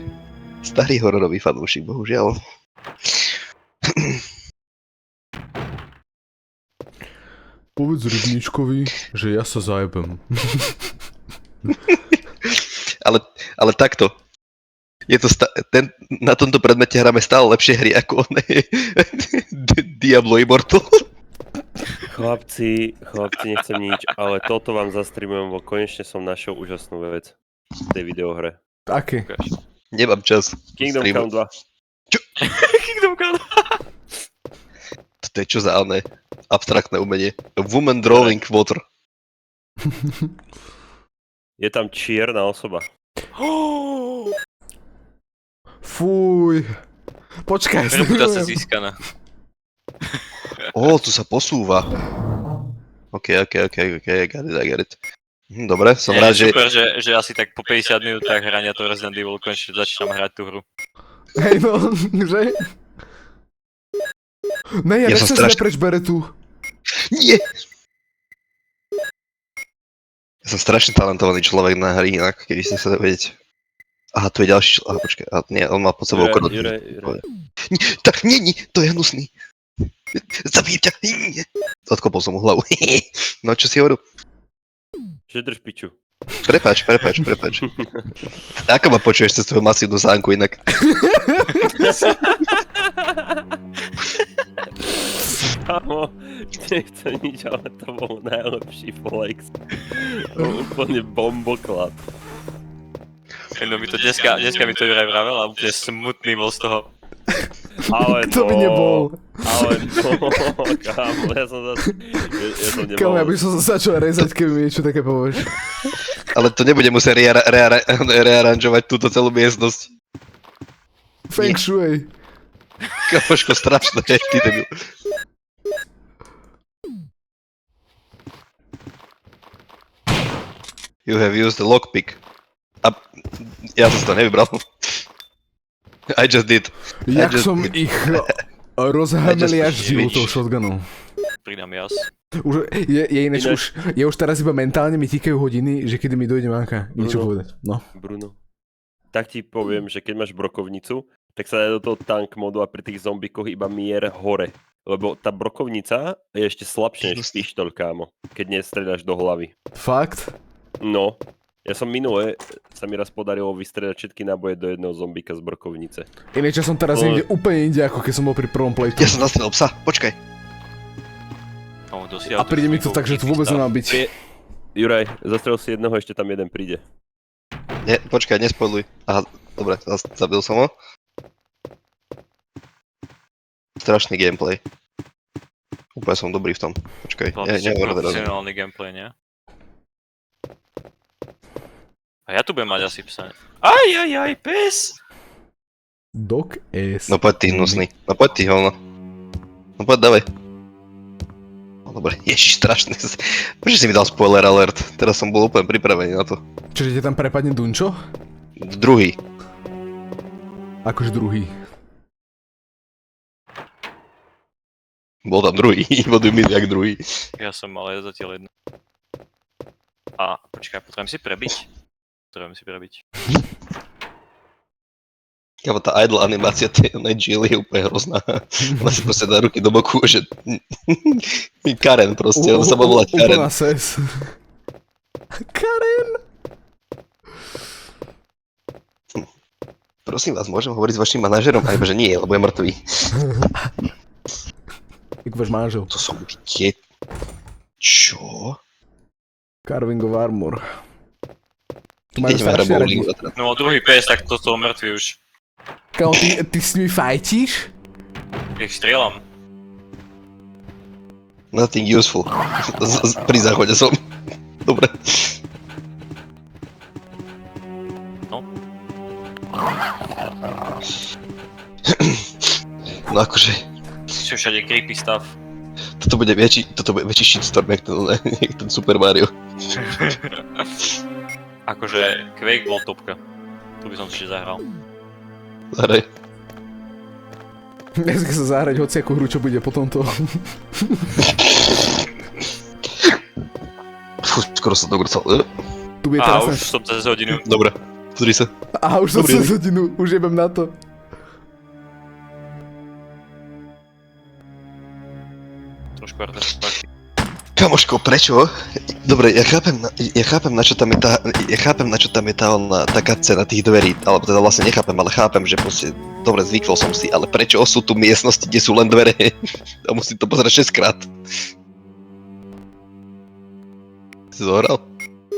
Speaker 9: Starý hororový fanúšik, bohužiaľ.
Speaker 1: Povedz Rybníčkovi, že ja sa zajebem.
Speaker 9: Ale takto. Je to na tomto predmete hráme stále lepšie hry ako Diablo Immortal.
Speaker 2: Chlapci, nechcem nič, ale toto vám zastreamujem, bo konečne som našiel úžasnú vec v tej videohre.
Speaker 1: Aké?
Speaker 9: Nemám čas.
Speaker 2: Kingdom Come 2.
Speaker 9: Čo?
Speaker 10: Kingdom Come 2?
Speaker 9: To je čo za abstraktné umenie. Woman drawing water.
Speaker 2: Je tam čierna osoba.
Speaker 1: Fuj. Počkaj.
Speaker 10: Reputácia získaná.
Speaker 9: Tu sa posúva. OK, I get it. Dobre, som rád, že...
Speaker 10: Super, že asi tak po 50 minútach hrania to Resident Evil konečne začínam hrať tú hru.
Speaker 1: Hej no, že? Ne, ja nechcem si preč Beretu.
Speaker 9: Nie! Ja som strašne talentovaný človek na hry inak, keby ste sa vedieť. Aha, tu je ďalší Aha, počkaj, nie, on má pod sebou korot.
Speaker 2: Juraj.
Speaker 9: Tak, nie, to je hnusný. Zabijem ťa, nie. Odkopol som mu hlavu. No, čo si hovoril?
Speaker 2: Že drž piču.
Speaker 9: Prepáč. Ako ma počuješ cez tvoju masívnu zánku inak?
Speaker 2: Kámo, nechce nič, ale to bol najlepší flex. Úplne bomboklad.
Speaker 10: No mi to dneska mi to Juraj vravel a úplne smutný bol z toho.
Speaker 2: Ale
Speaker 1: Kto by nebol?
Speaker 2: Kámo, ja som nemal.
Speaker 1: Kámo, ja by som sa začal rezať, keby mi niečo také povieš.
Speaker 9: Ale to nebude musieť rearanžovať túto celú miestnosť.
Speaker 1: Feng shui.
Speaker 9: Kamoško, strašné, ty debil. You have used the lockpick. A ja som si to nevybral. I just did.
Speaker 1: Jak som ich rozhameliaždil tou shotgunou.
Speaker 10: Pridám jas.
Speaker 1: Už, je už teraz iba mentálne mi tikajú hodiny, že kedy mi dojde Manka niečo povedať. No.
Speaker 2: Bruno. Tak ti poviem, že keď máš brokovnicu, tak sa dá do toho tank modu a pri tých zombikoch iba mier hore. Lebo tá brokovnica je ešte slabšia než pištoľ, kámo. Keď nestrieľaš do hlavy.
Speaker 1: Fakt?
Speaker 2: No. Ja som minule, sa mi raz podarilo vystrieľať všetky náboje do jedného zombika z brokovnice.
Speaker 1: Ináč ja som teraz niekde úplne inde, ako keď som bol pri prvom playtu.
Speaker 9: Ja som zastrelil psa, počkaj.
Speaker 1: A príde mi to tak, že tu vôbec nemá byť.
Speaker 2: Juraj, zastrel si jedného, ešte tam jeden príde.
Speaker 9: Nie, počkaj, nespoiluj. Aha, dobre, zabil som ho. Strašný gameplay. Úplne som dobrý v tom. Počkaj, nehovor teraz.
Speaker 10: Profesionálny gameplay, nie? A ja tu budem mať asi psa. Aj, pes!
Speaker 1: Dog S.
Speaker 9: No poď ty hnusný. No poď ty hovno. No poď, dávaj. No dobre, ježiš, strašný. Prečo si mi dal spoiler alert? Teraz som bol úplne pripravený na to.
Speaker 1: Čiže ti tam prepadne Dunčo?
Speaker 9: Druhý.
Speaker 1: Akože druhý.
Speaker 9: Bol tam druhý, voduj mi jak druhý.
Speaker 10: Ja som mal aj zatiaľ jedno. A, počkaj, potrebujem si prebiť.
Speaker 9: Kámo, tá idle animácia tej Jill je úplne hrozná. Ona si proste dá ruky do boku, že... Karen proste, ona sa má volať Karen.
Speaker 1: Úplná ses. Karen!
Speaker 9: Prosím vás, môžem hovoriť s vašim manažerom? Aj že nie, lebo je mŕtvý.
Speaker 1: Jak váš manžel.
Speaker 9: To som kde... Čo?
Speaker 1: Carving of Armor. Tu
Speaker 9: majú strašne radi.
Speaker 10: No druhý pes, tak to som mŕtvý už.
Speaker 1: Kámo, ty s nimi fajtíš?
Speaker 10: Ich strieľam.
Speaker 9: Nothing useful. Pri záchode som. Dobre.
Speaker 10: No.
Speaker 9: No akože...
Speaker 10: Čo všade creepy stuff.
Speaker 9: Toto bude väčší shitstorm, jak ten Super Mario.
Speaker 10: Akože Quake bol topka. Tu by som si ešte zahral.
Speaker 9: Zahraj.
Speaker 1: Dneska sa zahrať hociakú hru, čo bude po tomto.
Speaker 9: Fú, skoro som to grcal.
Speaker 1: Tu bude teraz...
Speaker 10: už som cez hodinu.
Speaker 9: Dobre, pozri sa.
Speaker 1: Aha, už som cez hodinu, už jebem na to.
Speaker 10: Trošku artefakty.
Speaker 9: Kamoško, prečo? Dobre, ja chápem, na čo tam je tá cutscéna tých dverí, alebo teda vlastne nechápem, ale chápem, že proste, dobre, zvykol som si, ale prečo sú tu miestnosti, kde sú len dvere? A musím to pozerať 6 krát. Si zohral?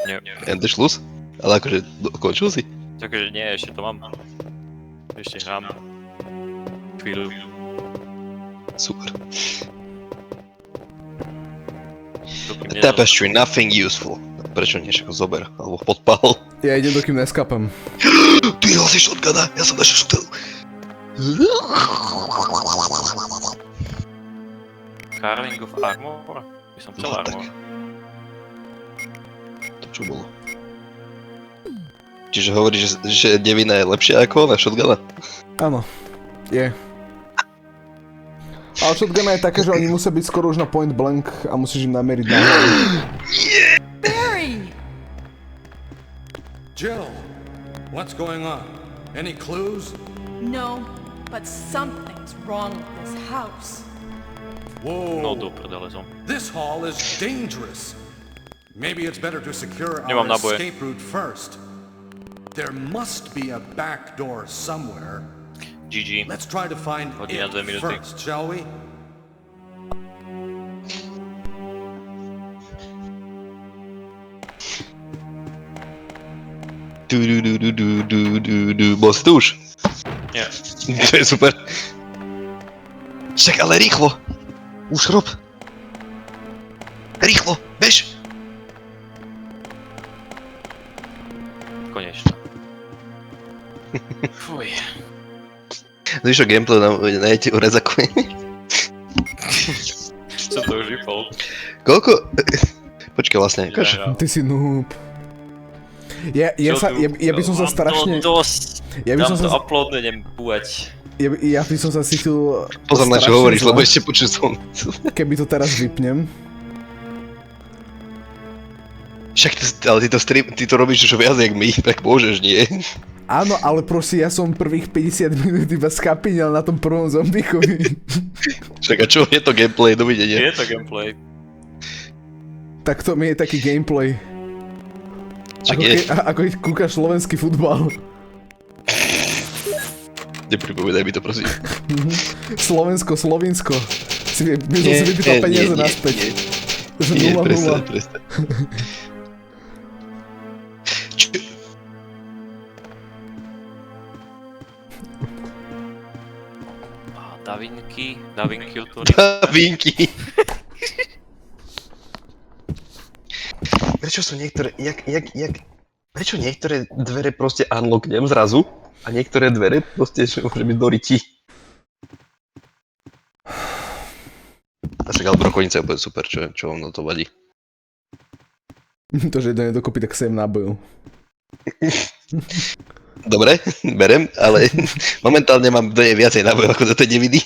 Speaker 10: Nie.
Speaker 9: Ende Schluss? Ale akože, končil si?
Speaker 10: Takže nie, ešte to mám. Ešte hrám. Chvíľu.
Speaker 9: Super. Tapestry, nothing useful. Prečo nie, však zober, alebo podpal.
Speaker 1: Ja idem, dokým neskapem.
Speaker 9: Ty hral si shotguna, ja som našiel shotgun.
Speaker 10: Carving of Armor? By som chcel Armor.
Speaker 9: To čo bolo? Čiže hovoríš, že devina je lepšia ako ona, shotguna?
Speaker 1: Áno, je. Ale shotguna je také, že oni musia byť skoro už na point blank a musíš im nameriť na hlavu.
Speaker 6: Barry!
Speaker 8: Jill! What's going on? Any clues?
Speaker 6: No, but something's wrong with this house.
Speaker 8: Whoa.
Speaker 10: No do prdele som.
Speaker 8: This hall is dangerous. Maybe it's better to secure our
Speaker 10: Nemám náboje.
Speaker 8: escape route first. There must be a back door somewhere.
Speaker 10: GG.
Speaker 8: Let's try to find
Speaker 10: Hodina,
Speaker 8: it
Speaker 10: 2 minúty.
Speaker 8: first, shall we?
Speaker 9: Bol si tu už?
Speaker 10: Nie.
Speaker 9: To je super. Však ale rýchlo! Už rob! Rýchlo, bež!
Speaker 10: Konečne. Fuj.
Speaker 9: Zvyšok gameplay nájdete u Rezaku.
Speaker 10: Som to už vypol.
Speaker 9: Koľko? Počkaj vlastne, akože...
Speaker 1: Ty si noob. Ja by som sa strašne...
Speaker 10: Dosť.
Speaker 1: Ja by som
Speaker 10: Dám to
Speaker 1: sa...
Speaker 10: upload, idem búvať.
Speaker 1: Ja by som sa cítil...
Speaker 9: Pozor na čo
Speaker 1: strašne
Speaker 9: hovoríš,
Speaker 1: zle,
Speaker 9: lebo ešte počuť som.
Speaker 1: Keby to teraz vypnem.
Speaker 9: Však, ale ty to robíš už viac jak my, tak môžeš, nie?
Speaker 1: Áno, ale proste ja som prvých 50 minút iba skapinel na tom prvom zombíkovi.
Speaker 9: Však a čo je to gameplay, dovidenia?
Speaker 10: Je to gameplay.
Speaker 1: Tak to mi je taký gameplay. Ako keď kúkaš slovenský futbal.
Speaker 9: Nepripomínaj mi to, prosím.
Speaker 1: Slovensko. Si vypýtal peniaze naspäť.
Speaker 9: Nie, prestaň.
Speaker 10: Davinky otvorí.
Speaker 9: Davinky. Prečo sú niektoré, prečo niektoré dvere proste unlocknem zrazu a niektoré dvere proste môže byť do ryti? A však ale brokovnica bude super, čo vám na to vadí?
Speaker 1: To, že jedno dokopy, tak 7 nábojov.
Speaker 9: Dobre, berem, ale momentálne mám do nej viacej nábojov ako do tej nevidy.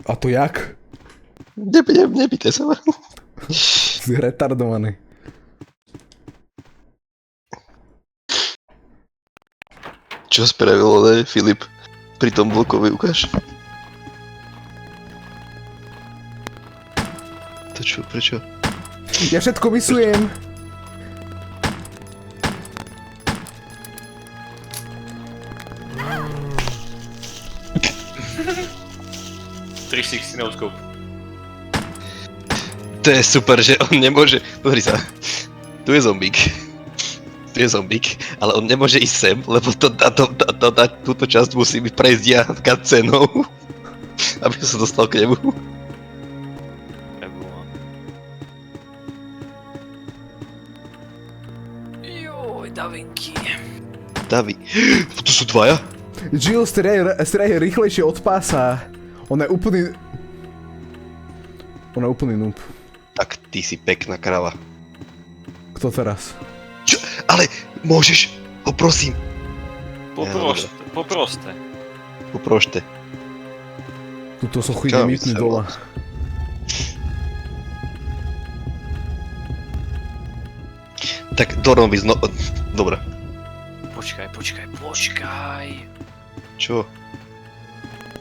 Speaker 1: A to jak?
Speaker 9: Nepýtaj sa ma.
Speaker 1: Si retardovaný.
Speaker 9: Čo spravil, ne, Filip? Pri tom blokovi ukáž. To čo, prečo?
Speaker 1: Ja všetko vysujem.
Speaker 10: .360 no-scope.
Speaker 9: To je super, že on nemôže... Pozri sa. Tu je zombík. Tu je zombík, ale on nemôže ísť sem, lebo túto časť musí prejsť ja cutscenou, aby sa dostal k nemu.
Speaker 10: Joj, Davinky.
Speaker 9: Davi. To sú dvaja?
Speaker 1: Jill strieľa rýchlejšie od pása. Ona je úplný noob.
Speaker 9: Tak ty si pekná krava.
Speaker 1: Kto teraz?
Speaker 9: Čo? Ale môžeš? Poprosím. Poprošte.
Speaker 1: Tuto sochu ide mytnúť dole.
Speaker 9: Tak Dornovi Dobre.
Speaker 10: Počkaj.
Speaker 9: Čo?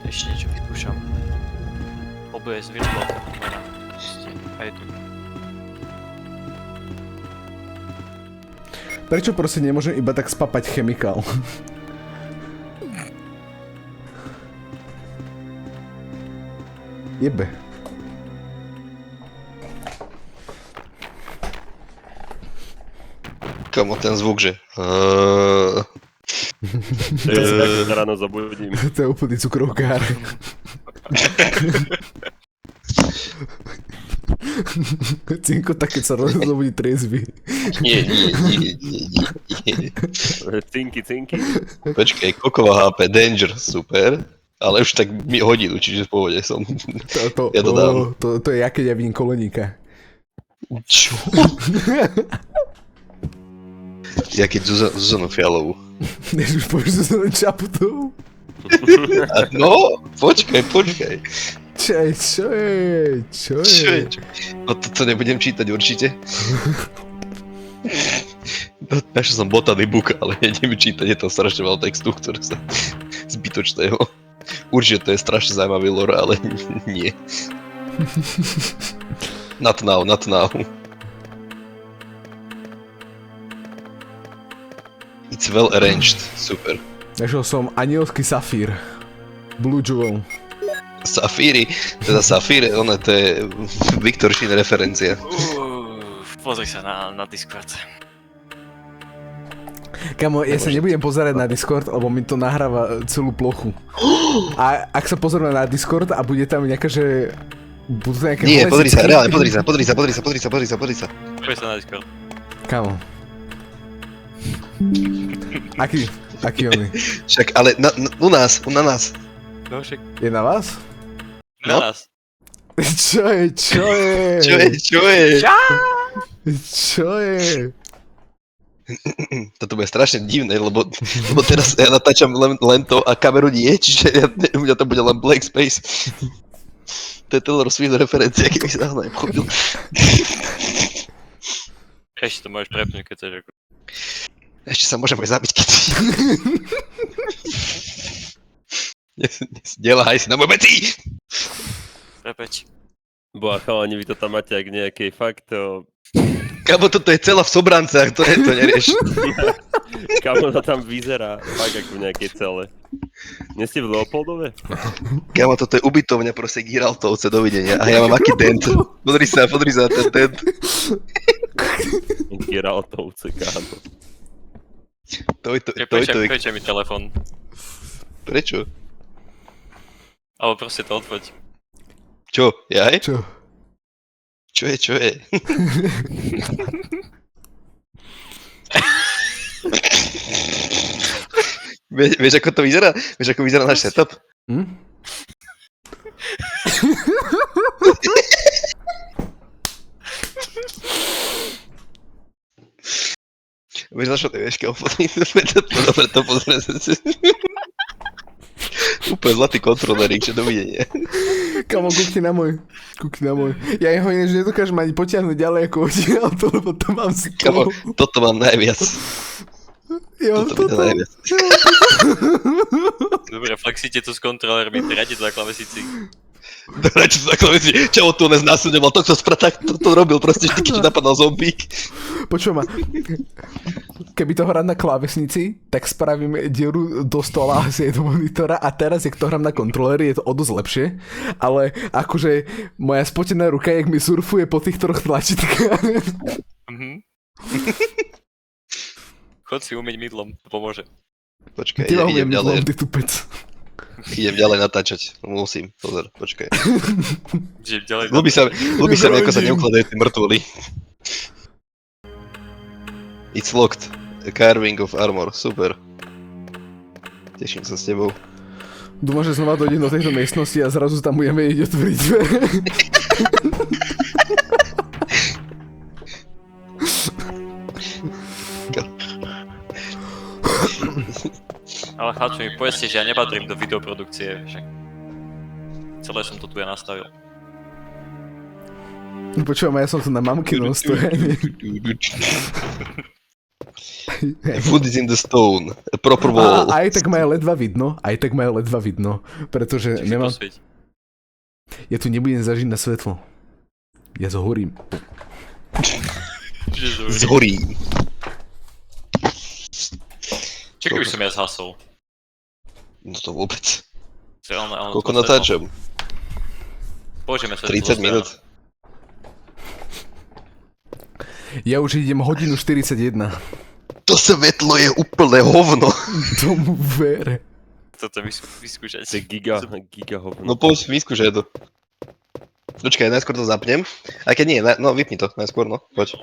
Speaker 10: Ešte niečo vyskúšam. OBS virtual kamera. A je tu.
Speaker 1: Prečo prosím nemôžem iba tak spapať chemikál? Jebe.
Speaker 9: Kamo ten zvuk, že...
Speaker 2: Ja sa ráno zabudím.
Speaker 1: To je úplný cukrovkár. Cinko tak, keď sa rozobudí triezvy.
Speaker 9: Nie.
Speaker 2: Cinky.
Speaker 9: Počkaj, koková HP, danger, super. Ale už tak hodinu, čiže v pohode som. Ja to dám.
Speaker 1: To je ja, keď ja vidím koleníka.
Speaker 9: Čo? Ja keď Zuzanu Fialovú.
Speaker 1: Než už povieš Zuzanu Čaputovú?
Speaker 9: No, počkaj.
Speaker 1: Čo je?
Speaker 9: No to nebudem čítať určite. Našiel som botaný book, ale ja neviem čítať, je tam strašne veľa textu, ktoré sa zbytočného. Určite to je strašne zaujímavý lore, ale nie. Not now. It's well arranged, super.
Speaker 1: Našiel som anielský safír. Blue Jewel.
Speaker 9: Safíry, teda Safír, to je Viktoršín referencia.
Speaker 10: Pozri sa na Discord.
Speaker 1: Kamo, ja sa nebudem pozerať na Discord, lebo mi to nahráva celú plochu. A ak sa pozrieme na Discord a bude tam nejaká, že... Budú to nejaké...
Speaker 9: Nie, pozri sa, reálne, pozri sa.
Speaker 10: Poď sa na Discord.
Speaker 1: Kamo. Aký oný?
Speaker 9: Však, ale u nás.
Speaker 10: No však.
Speaker 1: Je na vás?
Speaker 10: Na nás.
Speaker 1: Čo je? Čo je?
Speaker 9: Toto bude strašne divné, lebo teraz ja natáčam len to a kameru nie, čiže u mňa to bude len black space. To je Taylor Swift referencia, keby sa ho nepochopil.
Speaker 10: Ešte to môžeš prepnúť, keď chceš.
Speaker 9: Ešte sa môžem aj zabiť, keď si... Nelahaj si na moje veci!
Speaker 10: Prepeč.
Speaker 2: Boha chalani, vy to tam máte ak nejakej fakt to...
Speaker 9: Kamo, toto je celá v Sobrancách, to nerieš.
Speaker 2: Kamo to tam vyzerá fakt ako v nejakej cele. Nie ste v Leopoldove?
Speaker 9: Kamo, toto je ubytovňa proste Giraltovce, dovidenia. A ja mám aký dent. Podri sa ten dent.
Speaker 2: Giraltovce, kámo.
Speaker 10: Prečo mi telefon?
Speaker 9: Prečo?
Speaker 10: Alebo proste to odfoď.
Speaker 9: Čo? Jaj? Čo je? Vieš, ako to vyzerá? Vieš, ako vyzerá náš setup? Vieš, na čo to vieš, kámo? Dobre, to pozrieme. Úplne zlatý kontrolerík, že dovidenia.
Speaker 1: Kamo, kúkni na môj. Ja ho inéž nedokážem ani potiahnuť ďalej ako odtiaľ to, lebo to mám z toho.
Speaker 9: Kamo, toto mám najviac. Toto najviac.
Speaker 10: Dobre, flexite to s kontrolermi, triate to na klavesici.
Speaker 9: Dobre, čo sa takto myslí, čo on tu neznásilňoval, to robil proste, keď napadal zombík.
Speaker 1: Počuj ma, keby to hrám na klávesnici, tak spravím dieru do stola asi do monitora a teraz, jak to hrám na kontroleri, je to o dosť lepšie, ale akože moja spotená ruka, jak mi surfuje po tých troch tlačítkach.
Speaker 10: Chod si umyť mydlom, to pomôže.
Speaker 9: Počkaj,
Speaker 1: ja
Speaker 9: idem ďalej.
Speaker 1: Ty tupec.
Speaker 9: Idem ďalej natáčať, musím, pozor, počkaj.
Speaker 10: Ľubí
Speaker 9: sa mi, ako sa neukladajú tí mŕtvoli. It's locked, a carving of armor, super. Teším sa s tebou.
Speaker 1: Dúfam, že znova dojdem do tejto miestnosti a zrazu tam budeme ísť otvoriť dvere.
Speaker 10: Ale chlapci mi povedzte, že ja nepatrím do videoprodukcie, však celé som to tu ja nastavil.
Speaker 1: Počúvam, ja som tu na mamkinom stojení.
Speaker 9: Food is in the stone, a proper wall.
Speaker 1: A aj tak ma je ledva vidno, pretože nemám... Ja tu nebudem zažiť na svetlo. Ja zhorím.
Speaker 9: Zhorím.
Speaker 10: Čakaj, už som ja zhasol.
Speaker 9: No to vôbec.
Speaker 10: Koľko
Speaker 9: Koľko natáčam?
Speaker 10: Použijeme sa
Speaker 9: 30 minút.
Speaker 1: Ja už idem hodinu 41.
Speaker 9: To svetlo je úplne hovno.
Speaker 1: Tomu vere.
Speaker 10: Toto vyskúšať.
Speaker 2: To je giga hovno.
Speaker 9: No poď, vyskúšaj to. Počkaj, najskôr to zapnem. A keď nie, no vypni to, najskôr, no, poď.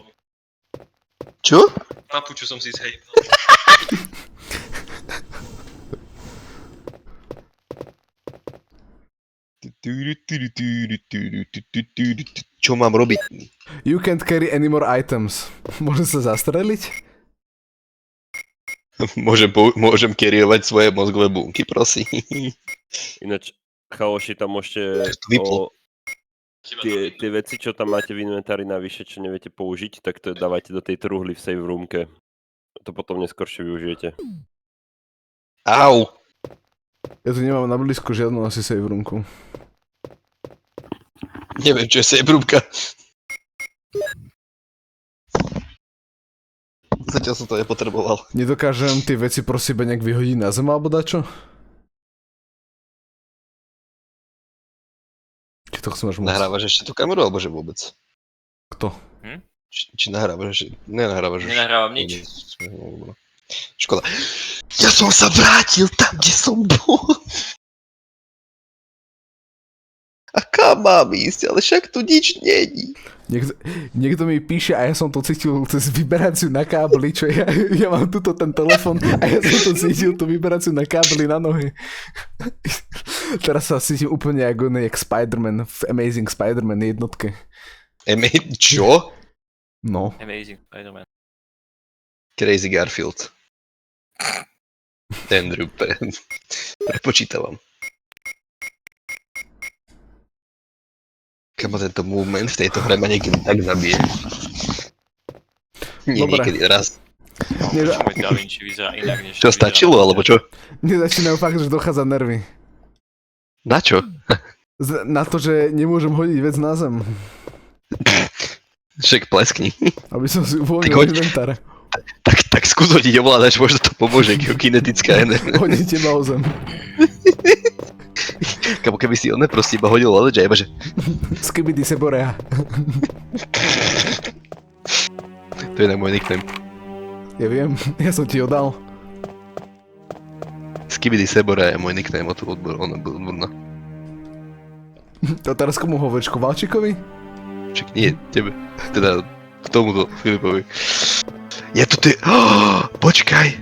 Speaker 9: Čo?
Speaker 10: Na puču som si zhejbal.
Speaker 9: Čo mám robiť?
Speaker 1: You can't carry any more items. Môžem sa zastreliť?
Speaker 9: Môžem carryovať svoje mozgové bunky, prosím.
Speaker 2: Ináč, chaoši, tam môžete tie veci, čo tam máte v inventári navyše, čo neviete použiť, tak to dávajte do tej truhly v save roomke. To potom neskôršie využijete.
Speaker 9: Au!
Speaker 1: Ja tu nemám na blízko žiadnu asi save roomku.
Speaker 9: Neviem, čo je sejbrúbka. Zatiaľ som to nepotreboval.
Speaker 1: Nedokážem tie veci pro seba nejak vyhodiť na zem alebo dačo? Či to chcem až moc?
Speaker 9: Nahrávaš ešte tú kameru, alebo že vôbec?
Speaker 1: Kto?
Speaker 9: Či nahrávaš ešte? Nenahrávaš už.
Speaker 10: Nenahrávam nič.
Speaker 9: Škoda. Ja som sa vrátil tam, kde som bol. A kam mám ísť? Ale však tu nič není.
Speaker 1: Niekto mi píše a ja som to cítil cez vibráciu na kábli, čo ja mám tuto ten telefon a ja som to cítil tú vibráciu na kábli na nohy. Teraz sa cítim úplne ako jak Spider-Man v Amazing Spider-Man jednotke.
Speaker 9: Čo?
Speaker 1: No.
Speaker 10: Amazing Spider-Man.
Speaker 9: Crazy Garfield. Andrew, prepočítavam. Kamo tento movement v tejto hre ma niekedy tak zabije. Nie,
Speaker 1: Dobre.
Speaker 9: niekedy raz.
Speaker 10: Môj Da Vinci vyzerá inak, než...
Speaker 9: Čo, stačilo, alebo čo?
Speaker 1: Mne začínajú fakt, že dochádza nervy.
Speaker 9: Na čo?
Speaker 1: Na to, že nemôžem hodiť vec na zem.
Speaker 9: Však pleskni.
Speaker 1: Aby som si uvoľnil
Speaker 9: Tak hoď.
Speaker 1: inventár.
Speaker 9: Tak skús hodiť ovládač, možno to pomôže, kinetická energia.
Speaker 1: Hodím teba o zem.
Speaker 9: Kamo, keby si on neproste iba hodil ovládač a iba že...
Speaker 1: Skibidi Seborea.
Speaker 9: To je na môj nickname.
Speaker 1: Ja viem, ja som ti ho dal.
Speaker 9: Skibidi Sebora je môj nickname od odborná.
Speaker 1: To teraz komu hovoríš, Kovalčíkovi?
Speaker 9: Však nie, tebe. Teda k tomuto Filipovi. Ja to ty... Oh, počkaj!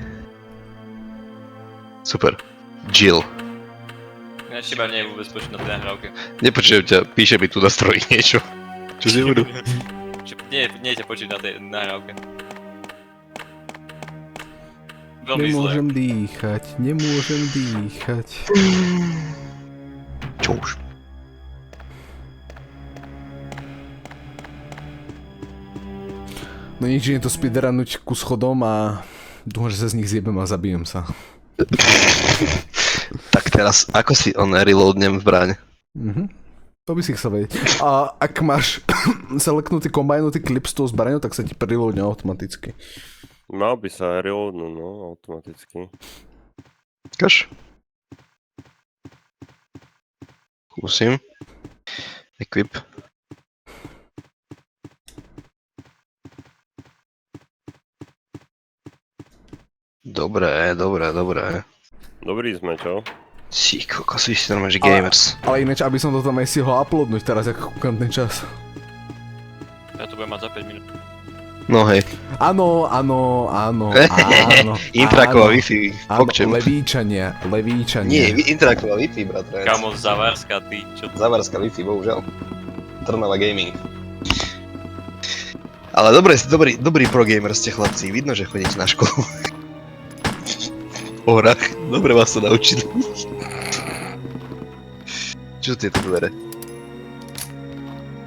Speaker 9: Super. Jill.
Speaker 10: Ináč teba nie je vôbec počuť na tej nahrávke.
Speaker 9: Nepočujem ťa, píše mi tu na stroji niečo. Čo si budú?
Speaker 10: Nie je ťa počuť na tej nahrávke. Veľmi zle.
Speaker 1: Nemôžem dýchať.
Speaker 9: Čo už?
Speaker 1: No nič, je to speedrunnúť ku schodom a dúfam, že sa z nich zjebem a zabijem sa.
Speaker 9: Tak teraz, ako si on reloadnem zbraň?
Speaker 1: To by si chcel vedieť. A ak máš selektnutý, kombajnutý klip s tou zbraňou, tak sa ti preloadne automaticky.
Speaker 2: Mal by sa reloadnúť, no, automaticky.
Speaker 9: Kaž? Skúsim. Equip. Dobré.
Speaker 2: Dobrý sme, čo?
Speaker 9: Si kokos, vy ste normálne, že gamers.
Speaker 1: Ale ináč, aby som to tam aj stihol uploadnúť teraz, ako kúkam ten čas.
Speaker 10: Ja to budem mať za 5 minút.
Speaker 9: No hej.
Speaker 1: Áno.
Speaker 9: Intraková Wi-Fi, pokčem.
Speaker 1: Levíčania.
Speaker 9: Nie, intraková Wi-Fi, bratranec.
Speaker 10: Kamo, Zavárska, ty, čo?
Speaker 9: Zavárska Wi-Fi, bohužiaľ. Trnava Gaming. Ale dobrý pro gamer ste chlapci, vidno, že chodíte na školu. O hrách, dobre vás to naučili. Čo sú tieto dvere?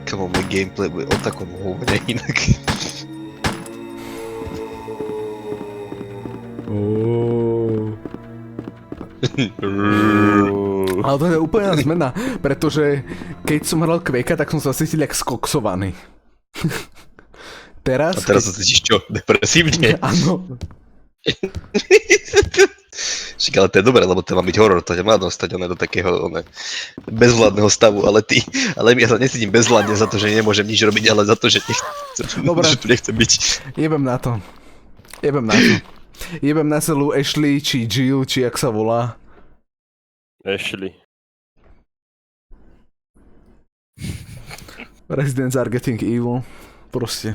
Speaker 9: Kamo, môj gameplay bude o takom hovne inak.
Speaker 1: Ale to je úplná zmena, pretože keď som hral Quakea, tak som sa cítil jak skoksovaný.
Speaker 9: A teraz sa cítiš čo? Depresívne?
Speaker 1: Áno.
Speaker 9: Však ale to je dobré, lebo to má byť horor, to ťa má dostať do takého bezvládneho stavu, ale ja sa necítim bezvládne za to, že nemôžem nič robiť, ale za to, že tu nechcem byť.
Speaker 1: Jebem na to. Jebem na celú Ashley, či Jill, či jak sa volá.
Speaker 2: Ashley.
Speaker 1: Residents are getting evil. Proste.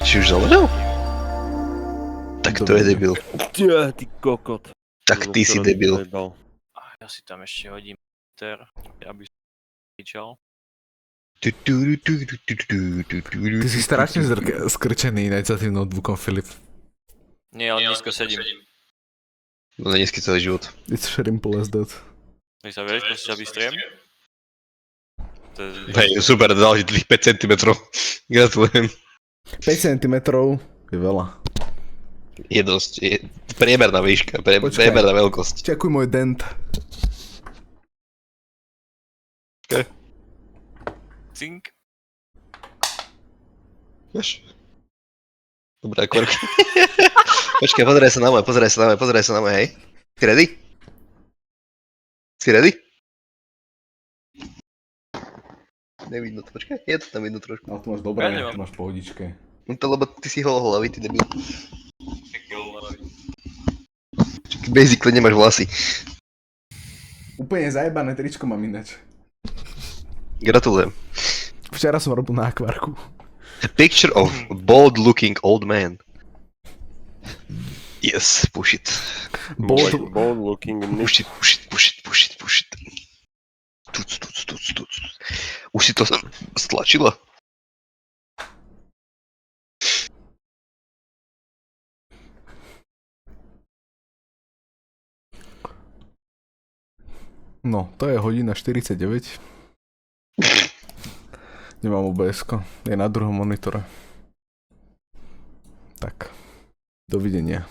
Speaker 9: Si už zomrel? Tak to je debil.
Speaker 2: Ja, ty kokot.
Speaker 9: Tak ty si debil.
Speaker 10: Ja si tam ešte hodím aby som kričal.
Speaker 1: Ty si strašne skrčený ináč za tým notebookom, Filip.
Speaker 10: Nie, ale nízko sedím.
Speaker 9: No nízky celý život.
Speaker 1: It's shrimple as that.
Speaker 10: Tak sa vieš, proste ťa vystriem. To je...
Speaker 9: Hej, super, dal tých 5 cm. Gratulujem.
Speaker 1: 5 cm je veľa.
Speaker 9: Je dosť, je priemerná výška, priemerná veľkosť.
Speaker 1: Čakuj môj dent.
Speaker 10: Cink.
Speaker 9: Vieš? Dobrá, korka. Počkaj, pozeraj sa na moje, hej. Si ready? Si ready? Nevidno to, počkaj, je to tam vidno trošku.
Speaker 1: Ale tu máš dobré,
Speaker 10: Ja nemám.
Speaker 1: tu máš pohodičke.
Speaker 9: No to lebo ty si holoholavý, ty debil. Basically nemáš vlasy.
Speaker 1: Úplne zajebané tričko mám ináč.
Speaker 9: Gratulujem.
Speaker 1: Včera som robil na akvárku.
Speaker 9: A picture of a bald-looking old man. Yes, push it.
Speaker 1: Bold
Speaker 2: looking.
Speaker 9: Push it. Tuc. Už si to stlačila?
Speaker 1: No, to je hodina 49. Nemám OBS-ko, je na druhom monitore. Tak, dovidenia.